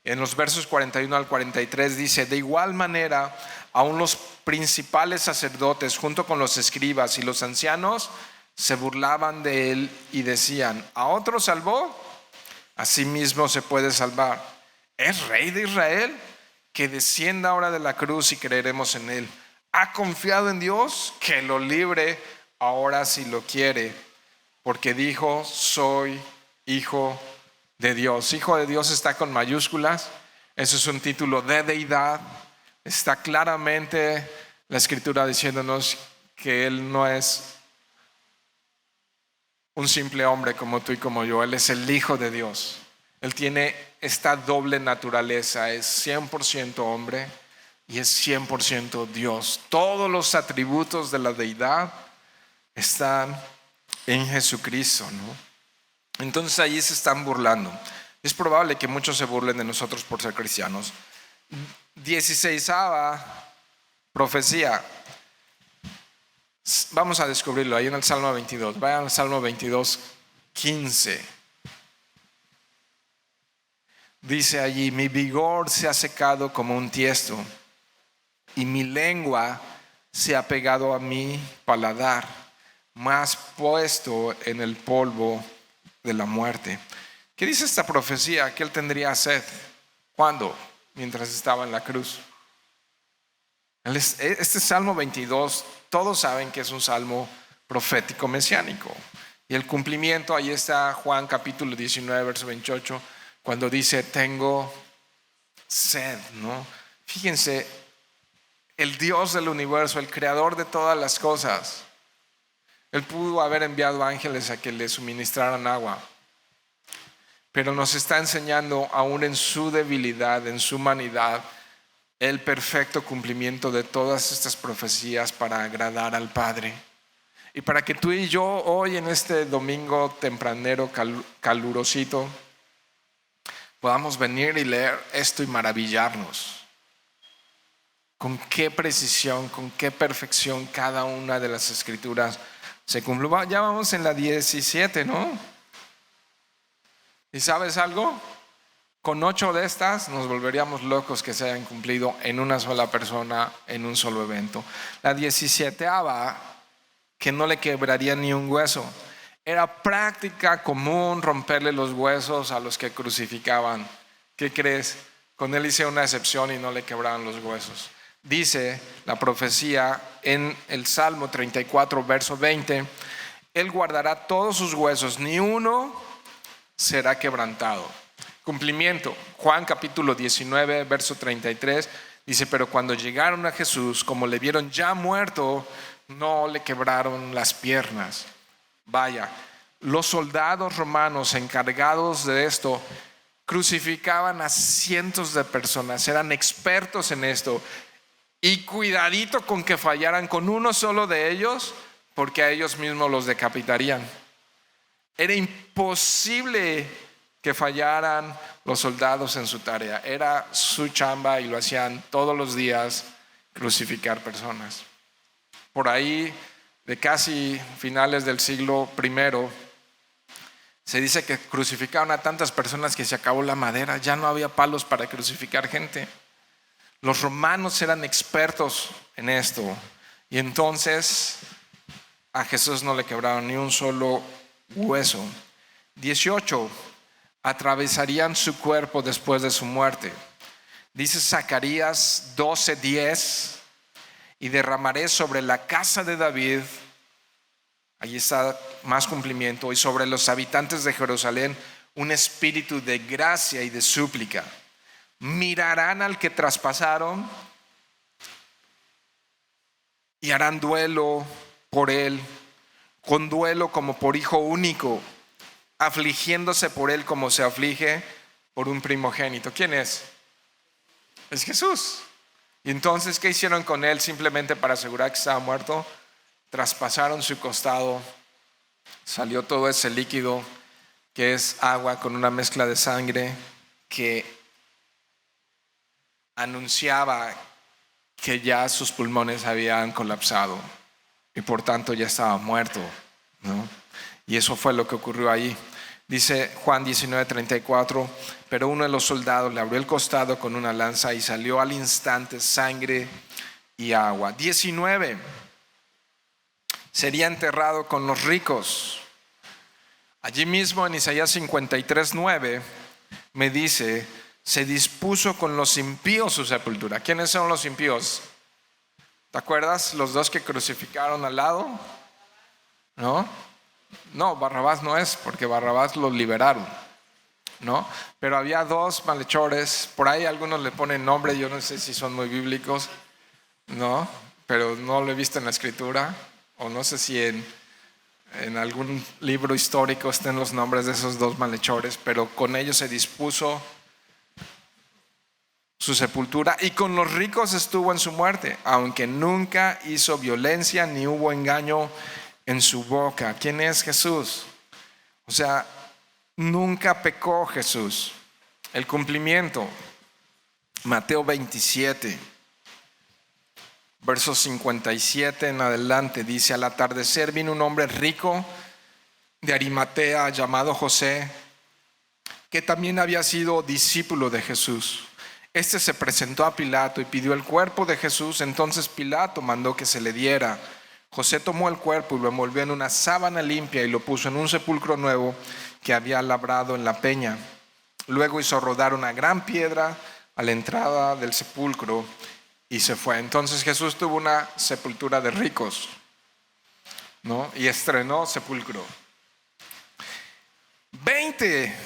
En los versos 41 al 43 dice: de igual manera, aún los principales sacerdotes, junto con los escribas y los ancianos, se burlaban de Él y decían: ¿a otro salvó? A sí mismo se puede salvar. ¿Es rey de Israel? Que descienda ahora de la cruz y creeremos en Él. ¿Ha confiado en Dios? Que lo libre ahora si lo quiere, porque dijo: soy hijo de Dios. Hijo de Dios está con mayúsculas. Eso es un título de deidad. Está claramente la escritura diciéndonos que Él no es un simple hombre como tú y como yo. Él es el Hijo de Dios. Él tiene esta doble naturaleza. Es 100% hombre, y es 100% Dios. Todos los atributos de la deidad están en Jesucristo, ¿no? Entonces allí se están burlando. Es probable que muchos se burlen de nosotros por ser cristianos. 16ª profecía. Vamos a descubrirlo ahí en el Salmo 22. Vayan al Salmo 22, 15. Dice allí: mi vigor se ha secado como un tiesto, y mi lengua se ha pegado a mi paladar, más puesto en el polvo de la muerte. ¿Qué dice esta profecía? Que él tendría sed. ¿Cuándo? Mientras estaba en la cruz. Este Salmo 22, todos saben que es un salmo profético mesiánico. Y el cumplimiento, ahí está Juan capítulo 19, verso 28, cuando dice: tengo sed, ¿no? Fíjense, el Dios del universo, el creador de todas las cosas, Él pudo haber enviado ángeles a que le suministraran agua, pero nos está enseñando, aún en su debilidad, en su humanidad, el perfecto cumplimiento de todas estas profecías para agradar al Padre. Y para que tú y yo hoy, en este domingo tempranero calurosito, podamos venir y leer esto y maravillarnos. Con qué precisión, con qué perfección cada una de las escrituras se cumplió. Ya vamos en la 17, ¿no? ¿Y sabes algo? Con 8 de estas nos volveríamos locos que se hayan cumplido en una sola persona, en un solo evento. La 17ª, que no le quebraría ni un hueso. Era práctica común romperle los huesos a los que crucificaban. ¿Qué crees? Con él hice una excepción y no le quebraban los huesos. Dice la profecía en el Salmo 34, verso 20: Él guardará todos sus huesos, ni uno será quebrantado. Cumplimiento, Juan capítulo 19, verso 33, dice: pero cuando llegaron a Jesús, como le vieron ya muerto, no le quebraron las piernas. Vaya, los soldados romanos encargados de esto crucificaban a cientos de personas, eran expertos en esto, y cuidadito con que fallaran con uno solo de ellos, porque a ellos mismos los decapitarían. Era imposible que fallaran los soldados en su tarea. Era su chamba y lo hacían todos los días, crucificar personas. Por ahí, de casi finales del siglo I, se dice que crucificaron a tantas personas que se acabó la madera. Ya no había palos para crucificar gente. Los romanos eran expertos en esto, y entonces a Jesús no le quebraron ni un solo hueso. 18. Atravesarían su cuerpo después de su muerte. Dice Zacarías 12:10: y derramaré sobre la casa de David, allí está más cumplimiento, y sobre los habitantes de Jerusalén un espíritu de gracia y de súplica. Mirarán al que traspasaron y harán duelo por él, con duelo como por hijo único, afligiéndose por él como se aflige por un primogénito. ¿Quién es? Es Jesús. Y entonces, ¿qué hicieron con él? Simplemente para asegurar que estaba muerto, traspasaron su costado, salió todo ese líquido que es agua con una mezcla de sangre que anunciaba que ya sus pulmones habían colapsado y por tanto ya estaba muerto, ¿no? Y eso fue lo que ocurrió ahí. Dice Juan 19:34: pero uno de los soldados le abrió el costado con una lanza y salió al instante sangre y agua. 19. Sería enterrado con los ricos. Allí mismo en Isaías 53:9 me dice: se dispuso con los impíos su sepultura. ¿Quiénes son los impíos? ¿Te acuerdas? Los dos que crucificaron al lado, ¿no? No, Barrabás no es, porque Barrabás lo liberaron, ¿no? Pero había dos malhechores. Por ahí algunos le ponen nombre, yo no sé si son muy bíblicos, ¿no? Pero no lo he visto en la escritura, o no sé si en algún libro histórico estén los nombres de esos dos malhechores, pero con ellos se dispuso su sepultura, y con los ricos estuvo en su muerte, aunque nunca hizo violencia ni hubo engaño en su boca. ¿Quién es Jesús? O sea, nunca pecó Jesús. El cumplimiento, Mateo 27, versos 57 en adelante, dice: al atardecer vino un hombre rico de Arimatea llamado José, que también había sido discípulo de Jesús. Este se presentó a Pilato y pidió el cuerpo de Jesús. Entonces Pilato mandó que se le diera. José tomó el cuerpo y lo envolvió en una sábana limpia y lo puso en un sepulcro nuevo que había labrado en la peña. Luego hizo rodar una gran piedra a la entrada del sepulcro y se fue. Entonces Jesús tuvo una sepultura de ricos, ¿no? Y estrenó sepulcro. 20.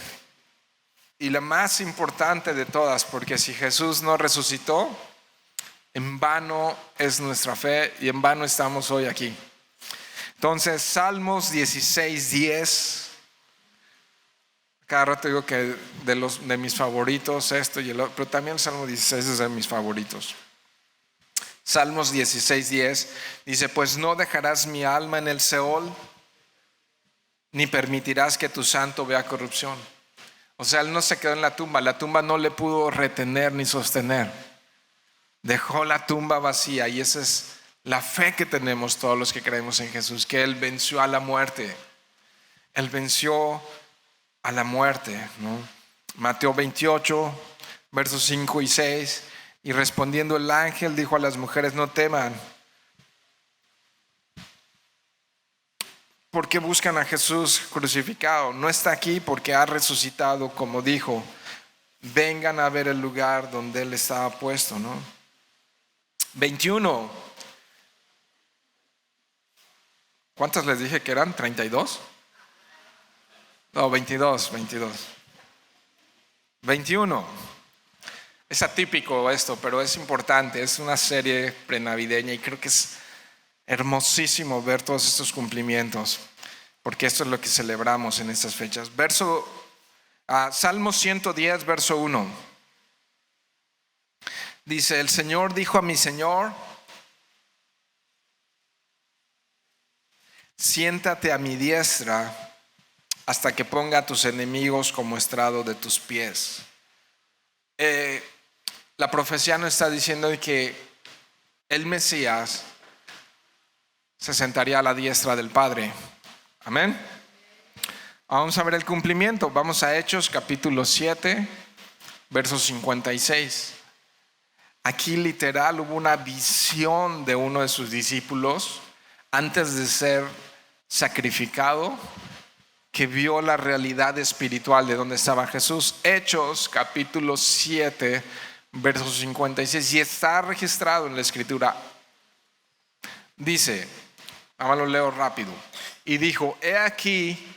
Y la más importante de todas, porque si Jesús no resucitó, en vano es nuestra fe y en vano estamos hoy aquí. Entonces, Salmos 16:10. Cada rato digo que de mis favoritos esto y el otro, pero también el Salmo 16 es de mis favoritos. Salmos 16:10 dice: pues no dejarás mi alma en el Seol, ni permitirás que tu santo vea corrupción. O sea, él no se quedó en la tumba no le pudo retener ni sostener. Dejó la tumba vacía, y esa es la fe que tenemos todos los que creemos en Jesús, que Él venció a la muerte. Él venció a la muerte, ¿no? Mateo 28, versos 5 y 6. Y respondiendo el ángel dijo a las mujeres: no teman. ¿Por qué buscan a Jesús crucificado? No está aquí porque ha resucitado, como dijo. Vengan a ver el lugar donde Él estaba puesto, ¿no? 21. ¿Cuántas les dije que eran? ¿32? No, 22. 21. Es atípico esto, pero es importante. Es una serie prenavideña y creo que es hermosísimo ver todos estos cumplimientos, porque esto es lo que celebramos en estas fechas. Salmo 110, verso 1. Dice: el Señor dijo a mi Señor: siéntate a mi diestra hasta que ponga a tus enemigos como estrado de tus pies. La profecía nos está diciendo que el Mesías se sentaría a la diestra del Padre. Amén. Vamos a ver el cumplimiento. Vamos a Hechos capítulo 7, verso 56. Aquí literal hubo una visión de uno de sus discípulos antes de ser sacrificado, que vio la realidad espiritual de donde estaba Jesús. Hechos capítulo 7, verso 56, y está registrado en la escritura. Dice, ahora lo leo rápido. Y dijo: he aquí,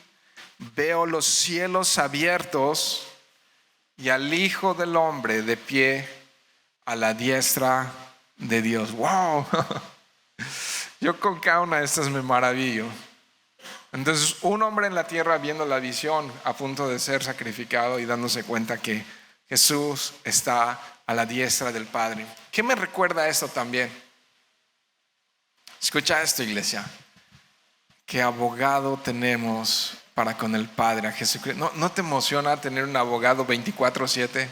veo los cielos abiertos y al Hijo del Hombre de pie a la diestra de Dios. ¡Wow! Yo con cada una de estas me maravillo. Entonces, un hombre en la tierra viendo la visión, a punto de ser sacrificado y dándose cuenta que Jesús está a la diestra del Padre. ¿Qué me recuerda esto también? Escucha esto, iglesia. ¿Qué abogado tenemos para con el Padre? A Jesucristo. ¿No te emociona tener un abogado 24/7,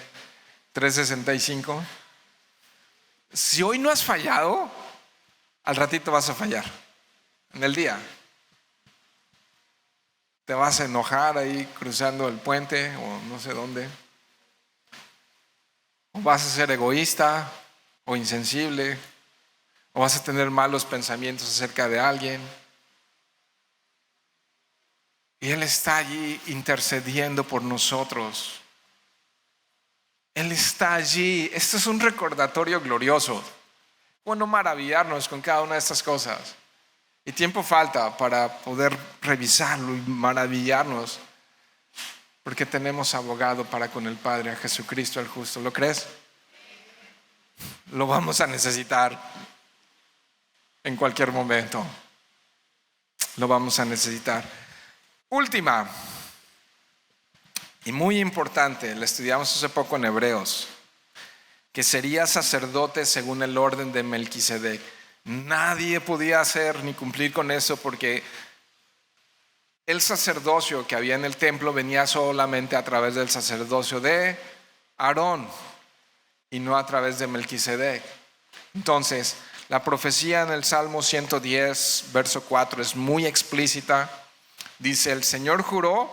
365? Si hoy no has fallado, al ratito vas a fallar. En el día te vas a enojar ahí cruzando el puente o no sé dónde. O vas a ser egoísta o insensible, o vas a tener malos pensamientos acerca de alguien. Y Él está allí intercediendo por nosotros. Él está allí. Esto es un recordatorio glorioso. Bueno, maravillarnos con cada una de estas cosas. Y tiempo falta para poder revisarlo y maravillarnos, porque tenemos abogado para con el Padre, a Jesucristo el justo. ¿Lo crees? Lo vamos a necesitar en cualquier momento. Lo vamos a necesitar. Última y muy importante, la estudiamos hace poco en Hebreos. que sería sacerdote según el orden de Melquisedec. Nadie podía hacer ni cumplir con eso porque el sacerdocio que había en el templo venía solamente a través del sacerdocio de Aarón y no a través de Melquisedec. Entonces, la profecía en el Salmo 110, verso 4 es muy explícita. Dice, el Señor juró,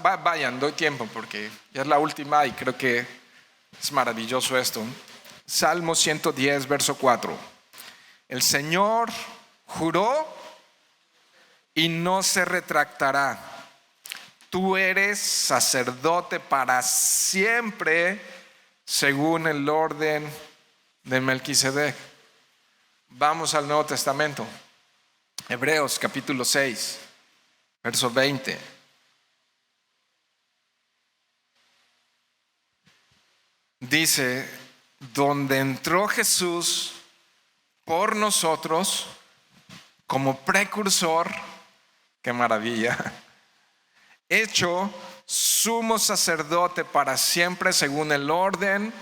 vayan, doy tiempo porque ya es la última y creo que es maravilloso esto. Salmo 110, verso 4. El Señor juró y no se retractará. Tú eres sacerdote para siempre según el orden de Melquisedec. Vamos al Nuevo Testamento. Hebreos capítulo 6, verso 20. Dice, donde entró Jesús por nosotros como precursor, qué maravilla, hecho sumo sacerdote para siempre según el orden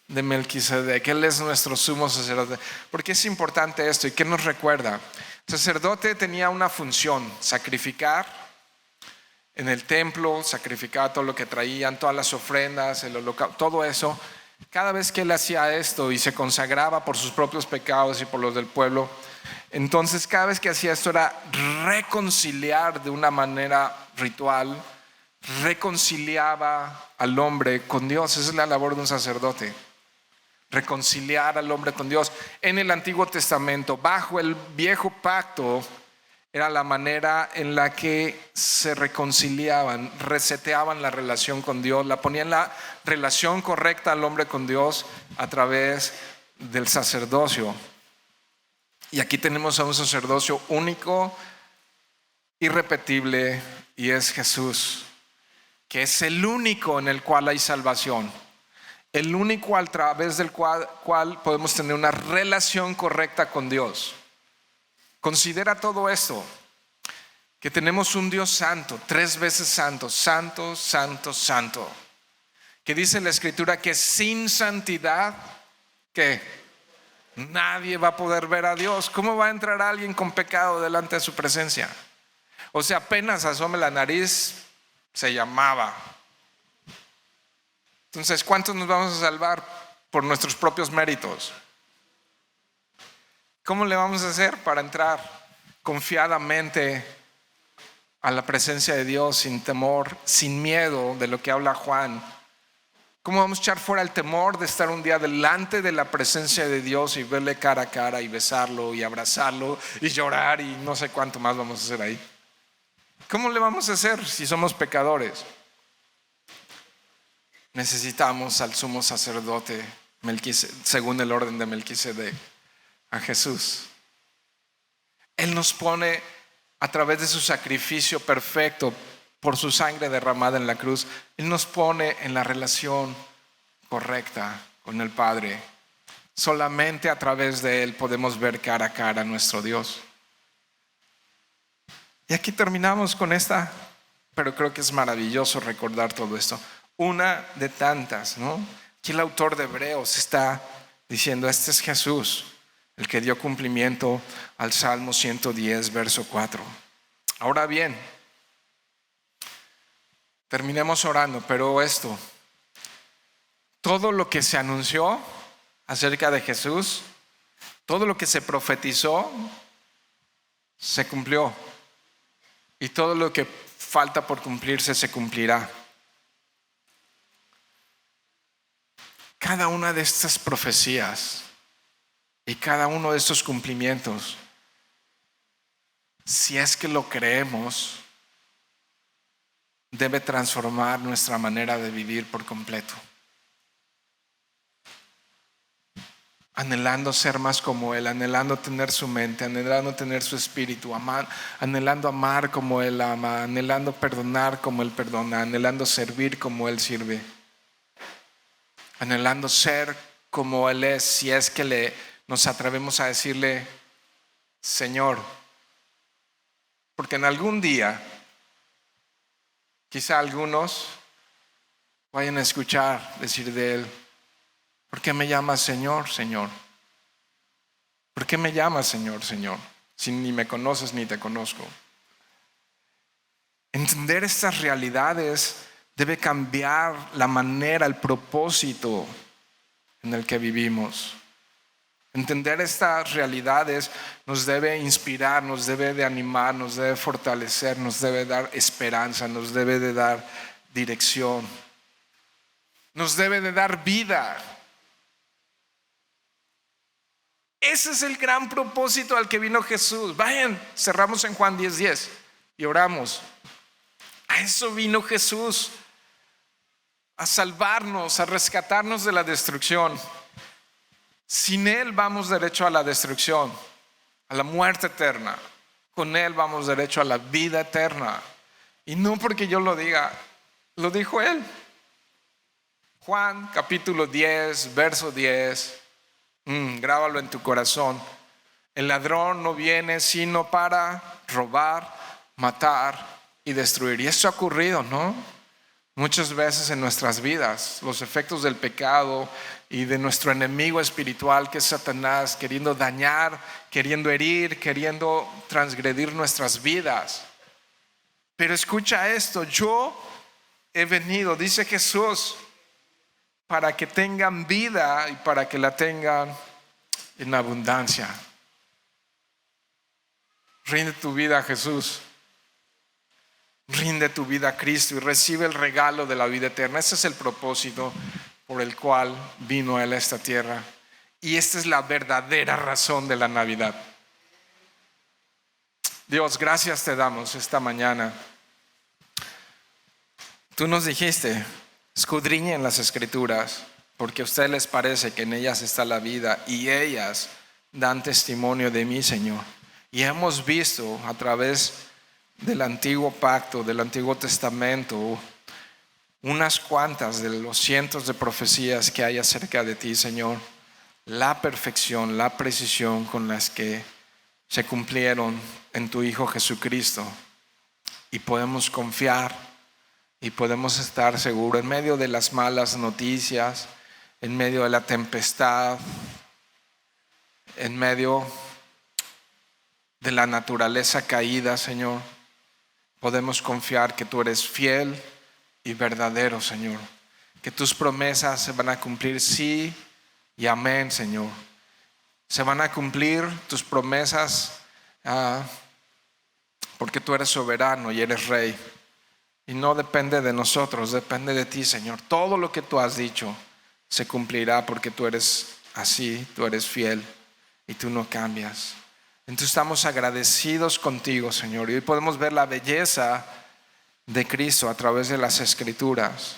de Melquisedec. Él es nuestro sumo sacerdote. ¿Por qué es importante esto y qué nos recuerda? El sacerdote tenía una función, sacrificar en el templo, sacrificaba todo lo que traían, todas las ofrendas, el holocausto, todo eso. Cada vez que él hacía esto y se consagraba por sus propios pecados y por los del pueblo, entonces cada vez que hacía esto era reconciliar de una manera ritual, reconciliaba al hombre con Dios. Esa es la labor de un sacerdote, reconciliar al hombre con Dios. En el Antiguo Testamento, bajo el viejo pacto, era la manera en la que se reconciliaban, reseteaban la relación con Dios, la ponían la relación correcta al hombre con Dios a través del sacerdocio. Y aquí tenemos a un sacerdocio único, irrepetible, y es Jesús, que es el único en el cual hay salvación, el único a través del cual podemos tener una relación correcta con Dios. Considera todo esto, que tenemos un Dios santo, 3 veces santo, santo, santo, santo, que dice en la Escritura que sin santidad, que nadie va a poder ver a Dios. ¿Cómo va a entrar alguien con pecado delante de su presencia? O sea, apenas asome la nariz, se llamaba. Entonces, ¿cuántos nos vamos a salvar por nuestros propios méritos? ¿Cómo le vamos a hacer para entrar confiadamente a la presencia de Dios sin temor, sin miedo de lo que habla Juan? ¿Cómo vamos a echar fuera el temor de estar un día delante de la presencia de Dios y verle cara a cara y besarlo y abrazarlo y llorar y no sé cuánto más vamos a hacer ahí? ¿Cómo le vamos a hacer si somos pecadores? Necesitamos al sumo sacerdote según el orden de Melquisedec, a Jesús. Él nos pone a través de su sacrificio perfecto por su sangre derramada en la cruz. Él nos pone en la relación correcta con el Padre. Solamente a través de Él podemos ver cara a cara a nuestro Dios. Y aquí terminamos con esta, pero creo que es maravilloso recordar todo esto. Una de tantas, ¿no? Aquí el autor de Hebreos está diciendo, este es Jesús, el que dio cumplimiento al Salmo 110, verso 4. Ahora bien, terminemos orando, pero esto, todo lo que se anunció acerca de Jesús, todo lo que se profetizó, se cumplió. Y todo lo que falta por cumplirse se cumplirá. Cada una de estas profecías y cada uno de estos cumplimientos, si es que lo creemos, debe transformar nuestra manera de vivir por completo. Anhelando ser más como Él, anhelando tener su mente, anhelando tener su espíritu, anhelando amar como Él ama, anhelando perdonar como Él perdona, anhelando servir como Él sirve, anhelando ser como Él es, si es que nos atrevemos a decirle, Señor, porque en algún día, quizá algunos vayan a escuchar decir de Él, ¿Por qué me llamas Señor, Señor? ¿Por qué me llamas Señor, Señor? Si ni me conoces ni te conozco. Entender estas realidades debe cambiar la manera, el propósito en el que vivimos. Entender estas realidades nos debe inspirar, nos debe de animar, nos debe fortalecer, nos debe dar esperanza, nos debe de dar dirección, nos debe de dar vida. Ese es el gran propósito al que vino Jesús. Vayan, cerramos en Juan 10:10 y oramos. A eso vino Jesús, a salvarnos, a rescatarnos de la destrucción. Sin Él vamos derecho a la destrucción, a la muerte eterna. Con Él vamos derecho a la vida eterna. Y no porque yo lo diga, lo dijo Él. Juan capítulo 10, verso 10. Grábalo en tu corazón. El ladrón no viene sino para robar, matar y destruir. Y esto ha ocurrido, ¿no? Muchas veces en nuestras vidas, los efectos del pecado y de nuestro enemigo espiritual que es Satanás, queriendo dañar, queriendo herir, queriendo transgredir nuestras vidas. Pero escucha esto, yo he venido, dice Jesús, para que tengan vida y para que la tengan en abundancia. Rinde tu vida a Jesús. Rinde tu vida a Cristo y recibe el regalo de la vida eterna. Ese es el propósito por el cual vino Él a esta tierra. Y esta es la verdadera razón de la Navidad. Dios, gracias te damos esta mañana. Tú nos dijiste, escudriñen las Escrituras, porque a ustedes les parece que en ellas está la vida y ellas dan testimonio de mí, Señor. Y hemos visto a través del antiguo pacto, del Antiguo Testamento, unas cuantas de los cientos de profecías que hay acerca de ti, Señor, la perfección, la precisión con las que se cumplieron en tu Hijo Jesucristo. Y podemos confiar y podemos estar seguros en medio de las malas noticias, en medio de la tempestad, en medio de la naturaleza caída, Señor. Podemos confiar que tú eres fiel y verdadero, Señor. Que tus promesas se van a cumplir sí y amén, Señor. Se van a cumplir tus promesas porque tú eres soberano y eres rey. Y no depende de nosotros, depende de ti, Señor. Todo lo que tú has dicho se cumplirá porque tú eres así, tú eres fiel y tú no cambias. Entonces estamos agradecidos contigo, Señor. Y hoy podemos ver la belleza de Cristo a través de las Escrituras.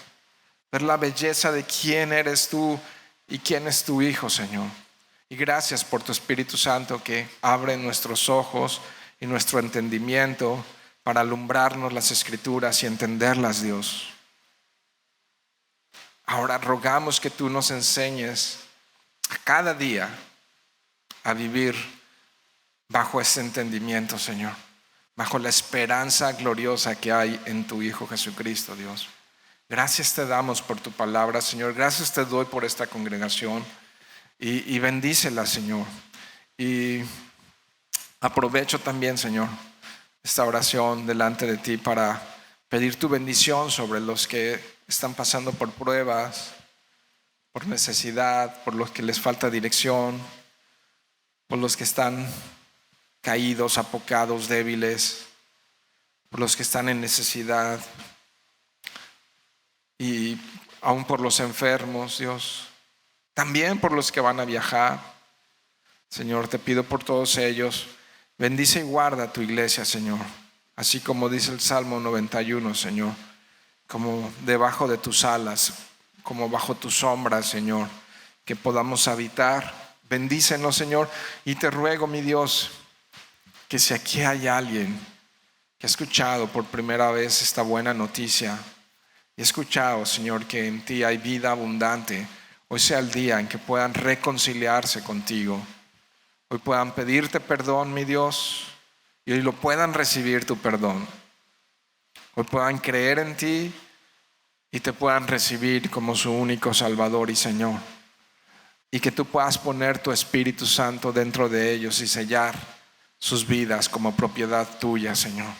Ver la belleza de quién eres tú y quién es tu Hijo, Señor. Y gracias por tu Espíritu Santo que abre nuestros ojos y nuestro entendimiento para alumbrarnos las Escrituras y entenderlas, Dios. Ahora rogamos que tú nos enseñes cada día a vivir bajo ese entendimiento, Señor, bajo la esperanza gloriosa que hay en tu Hijo Jesucristo, Dios. Gracias te damos por tu palabra, Señor. Gracias te doy por esta congregación y bendícela, Señor. Y aprovecho también, Señor, esta oración delante de ti para pedir tu bendición sobre los que están pasando por pruebas, por necesidad, por los que les falta dirección, por los que están caídos, apocados, débiles, por los que están en necesidad y aún por los enfermos, Dios, también por los que van a viajar. Señor, te pido por todos ellos, bendice y guarda tu iglesia, Señor, así como dice el Salmo 91, Señor, como debajo de tus alas, como bajo tu sombra, Señor, que podamos habitar. Bendícenos, Señor, y te ruego, mi Dios, que si aquí hay alguien que ha escuchado por primera vez esta buena noticia y ha escuchado, Señor, que en ti hay vida abundante, hoy sea el día en que puedan reconciliarse contigo. Hoy puedan pedirte perdón, mi Dios, y hoy lo puedan recibir tu perdón. Hoy puedan creer en ti y te puedan recibir como su único Salvador y Señor. y que tú puedas poner tu Espíritu Santo dentro de ellos y sellar sus vidas como propiedad tuya, Señor.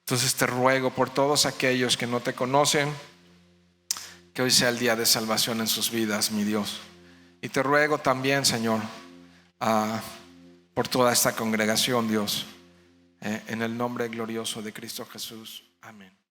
Entonces te ruego por todos aquellos que no te conocen, que hoy sea el día de salvación en sus vidas, mi Dios. Y te ruego también, Señor, por toda esta congregación, Dios, en el nombre glorioso de Cristo Jesús. Amén.